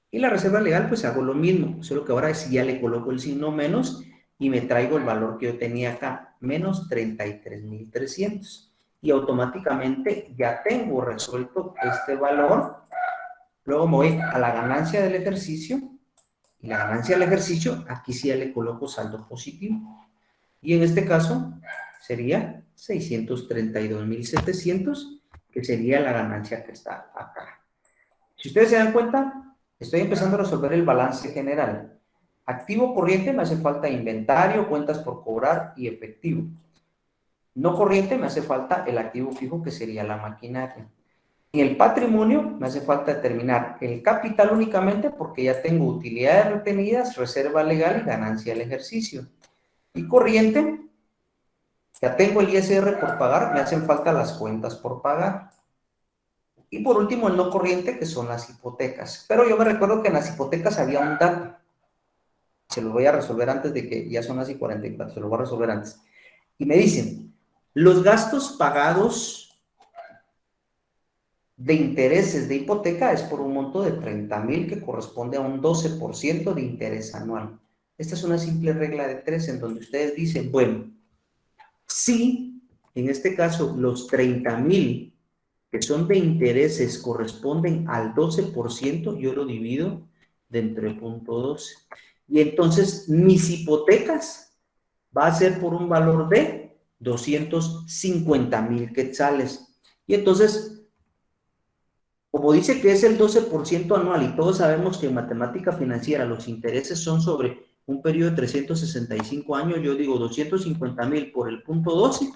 Y la reserva legal, pues hago lo mismo, solo que ahora sí ya le coloco el signo menos y me traigo el valor que yo tenía acá, menos 33,300. Y automáticamente ya tengo resuelto este valor. Luego me voy a la ganancia del ejercicio. Y la ganancia del ejercicio, aquí sí ya le coloco saldo positivo. Y en este caso sería 632,700, que sería la ganancia que está acá. Si ustedes se dan cuenta, estoy empezando a resolver el balance general. Activo corriente me hace falta inventario, cuentas por cobrar y efectivo. No corriente me hace falta el activo fijo, que sería la maquinaria. En el patrimonio me hace falta determinar el capital únicamente porque ya tengo utilidades retenidas, reserva legal y ganancia del ejercicio. Y corriente, ya tengo el ISR por pagar, me hacen falta las cuentas por pagar. Y por último, el no corriente, que son las hipotecas. Pero yo me recuerdo que en las hipotecas había un dato. Se lo voy a resolver antes de que ya son las y 44, se lo voy a resolver antes. Y me dicen, los gastos pagados de intereses de hipoteca es por un monto de 30,000 que corresponde a un 12% de interés anual. Esta es una simple regla de 3 en donde ustedes dicen, bueno, si en este caso los 30,000 que son de intereses corresponden al 12%, yo lo divido dentro del punto 12. Y entonces mis hipotecas va a ser por un valor de 250,000 quetzales. Y entonces, como dice que es el 12% anual y todos sabemos que en matemática financiera los intereses son sobre un periodo de 365 años, yo digo 250,000 por el punto 12,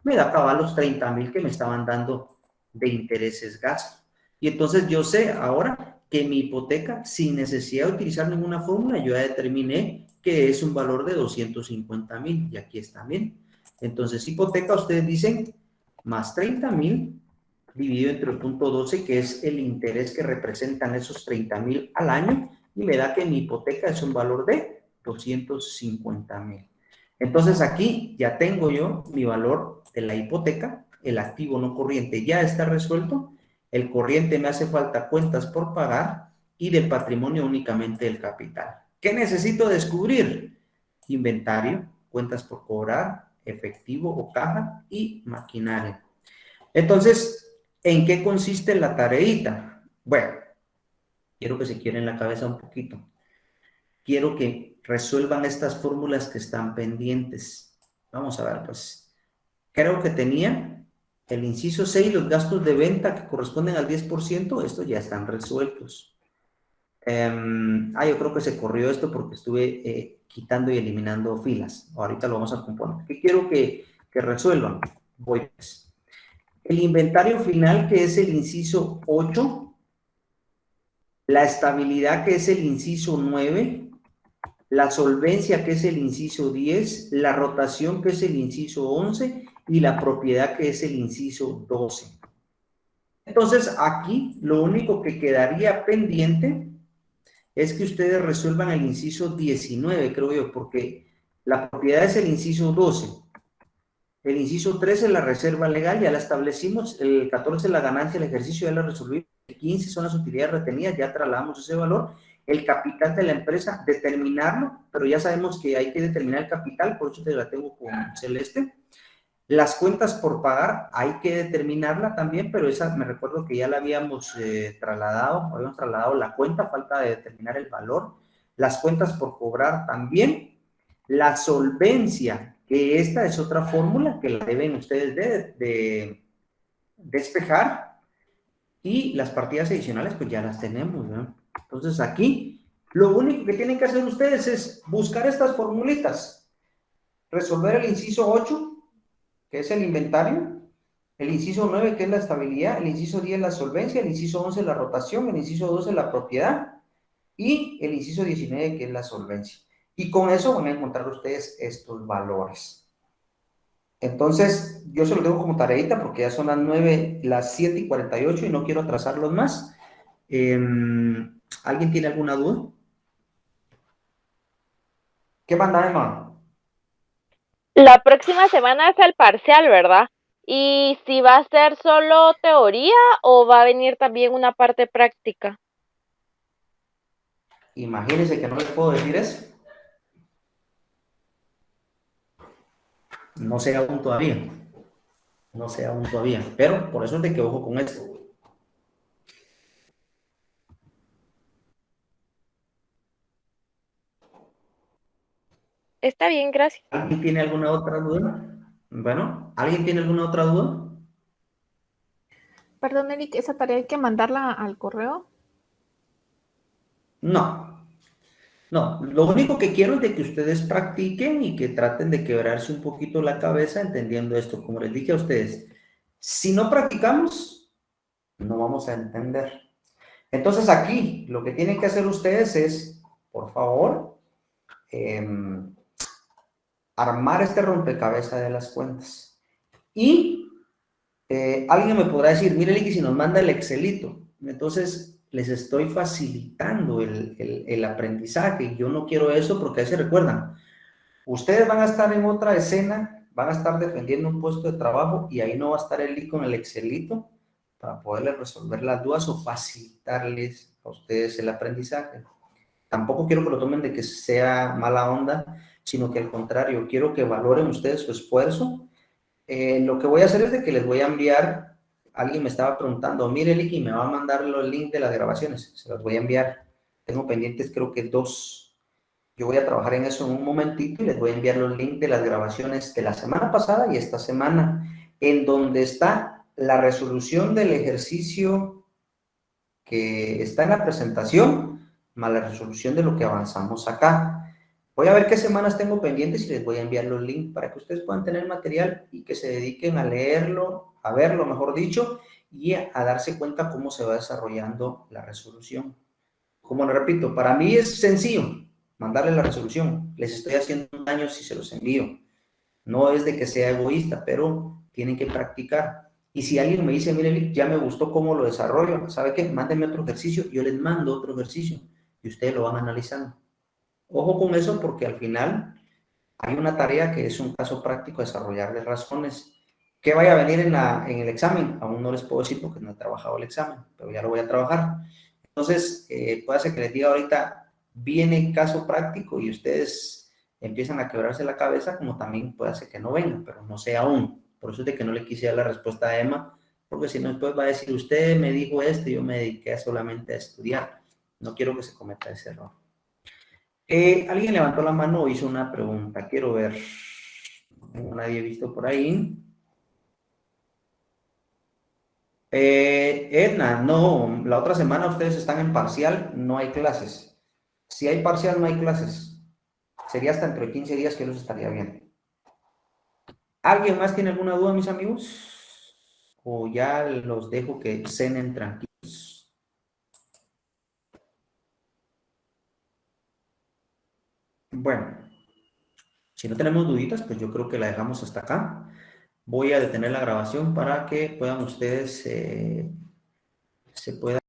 me da cabal los 30,000 que me estaban dando de intereses gasto. Y entonces yo sé ahora que mi hipoteca, sin necesidad de utilizar ninguna fórmula, yo ya determiné que es un valor de 250,000 y aquí está bien. Entonces hipoteca, ustedes dicen más 30,000 dividido entre el punto 12, que es el interés que representan esos 30,000 al año, y me da que mi hipoteca es un valor de 250,000. Entonces aquí ya tengo yo mi valor de la hipoteca, el activo no corriente ya está resuelto, el corriente me hace falta cuentas por pagar y del patrimonio únicamente el capital. ¿Qué necesito descubrir? Inventario, cuentas por cobrar, efectivo o caja y maquinaria. Entonces, ¿en qué consiste la tareita? Bueno, quiero que se quieren la cabeza un poquito. Quiero que resuelvan estas fórmulas que están pendientes. Vamos a ver, pues. Creo que tenía el inciso 6, los gastos de venta que corresponden al 10%, estos ya están resueltos. Yo creo que se corrió esto porque estuve quitando y eliminando filas. Ahorita lo vamos a componer. ¿Qué quiero que resuelvan? Voy pues. El inventario final, que es el inciso 8, la estabilidad, que es el inciso 9, la solvencia, que es el inciso 10, la rotación, que es el inciso 11, y la propiedad, que es el inciso 12. Entonces, aquí lo único que quedaría pendiente es que ustedes resuelvan el inciso 19, creo yo, porque la propiedad es el inciso 12. El inciso 13, la reserva legal, ya la establecimos. El 14, la ganancia del ejercicio, ya la resolvimos. El 15 son las utilidades retenidas, ya trasladamos ese valor. El capital de la empresa, determinarlo, pero ya sabemos que hay que determinar el capital, por eso te la tengo con celeste. Las cuentas por pagar, hay que determinarla también, pero esa me recuerdo que ya la habíamos trasladado la cuenta, falta de determinar el valor. Las cuentas por cobrar también. La solvencia, que esta es otra fórmula que la deben ustedes de despejar, y las partidas adicionales pues ya las tenemos, ¿no? Entonces aquí lo único que tienen que hacer ustedes es buscar estas formulitas, resolver el inciso 8, que es el inventario, el inciso 9, que es la estabilidad, el inciso 10, la solvencia, el inciso 11, la rotación, el inciso 12, la propiedad, y el inciso 19, que es la solvencia. Y con eso van a encontrar ustedes estos valores. Entonces, yo se lo dejo como tareita porque ya son las 7:48 y no quiero atrasarlos más. ¿Alguien tiene alguna duda? ¿Qué manda, Emma? La próxima semana es el parcial, ¿verdad? ¿Y si va a ser solo teoría o va a venir también una parte práctica? Imagínense que no les puedo decir eso. No sé aún todavía. No sé aún todavía. Pero por eso es de que ojo con esto. Está bien, gracias. ¿Alguien tiene alguna otra duda? Bueno, ¿alguien tiene alguna otra duda? Perdón, Eric, ¿esa tarea hay que mandarla al correo? No. No, lo único que quiero es de que ustedes practiquen y que traten de quebrarse un poquito la cabeza entendiendo esto. Como les dije a ustedes, si no practicamos, no vamos a entender. Entonces aquí lo que tienen que hacer ustedes es, por favor, armar este rompecabezas de las cuentas. Y Alguien me podrá decir, mire, Licky, si nos manda el Excelito, entonces les estoy facilitando el aprendizaje. Yo no quiero eso porque ahí se recuerdan. Ustedes van a estar en otra escena, van a estar defendiendo un puesto de trabajo y ahí no va a estar el link con el Excelito para poderles resolver las dudas o facilitarles a ustedes el aprendizaje. Tampoco quiero que lo tomen de que sea mala onda, sino que al contrario, quiero que valoren ustedes su esfuerzo. Lo que voy a hacer es de que les voy a enviar, alguien me estaba preguntando, mire, Licky, me va a mandar los links de las grabaciones, se los voy a enviar. Tengo pendientes creo que 2. Yo voy a trabajar en eso en un momentito y les voy a enviar los links de las grabaciones de la semana pasada y esta semana, en donde está la resolución del ejercicio que está en la presentación, más la resolución de lo que avanzamos acá. Voy a ver qué semanas tengo pendientes y les voy a enviar los links para que ustedes puedan tener material y que se dediquen a leerlo, a verlo, mejor dicho, y a darse cuenta cómo se va desarrollando la resolución. Como le repito, para mí es sencillo mandarle la resolución. Les estoy haciendo un daño si se los envío. No es de que sea egoísta, pero tienen que practicar. Y si alguien me dice, mire, ya me gustó cómo lo desarrollo, ¿sabe qué? Mándenme otro ejercicio, yo les mando otro ejercicio y ustedes lo van analizando. Ojo con eso porque al final hay una tarea que es un caso práctico, desarrollar de razones. ¿Qué vaya a venir en el examen? Aún no les puedo decir porque no he trabajado el examen, pero ya lo voy a trabajar. Entonces, puede ser que les diga ahorita, viene caso práctico y ustedes empiezan a quebrarse la cabeza, como también puede ser que no venga, pero no sé aún. Por eso es de que no le quise dar la respuesta a Emma, porque si no después va a decir, usted me dijo esto y yo me dediqué solamente a estudiar. No quiero que se cometa ese error. Alguien levantó la mano o hizo una pregunta. Quiero ver. Nadie ha visto por ahí. Edna, no, la otra semana ustedes están en parcial, no hay clases. Si hay parcial, no hay clases. Sería hasta dentro de 15 días que los estaría bien. ¿Alguien más tiene alguna duda, mis amigos? ¿O ya los dejo que cenen tranquilos? Bueno, si no tenemos duditas, pues yo creo que la dejamos hasta acá. Voy a detener la grabación para que puedan ustedes, se puedan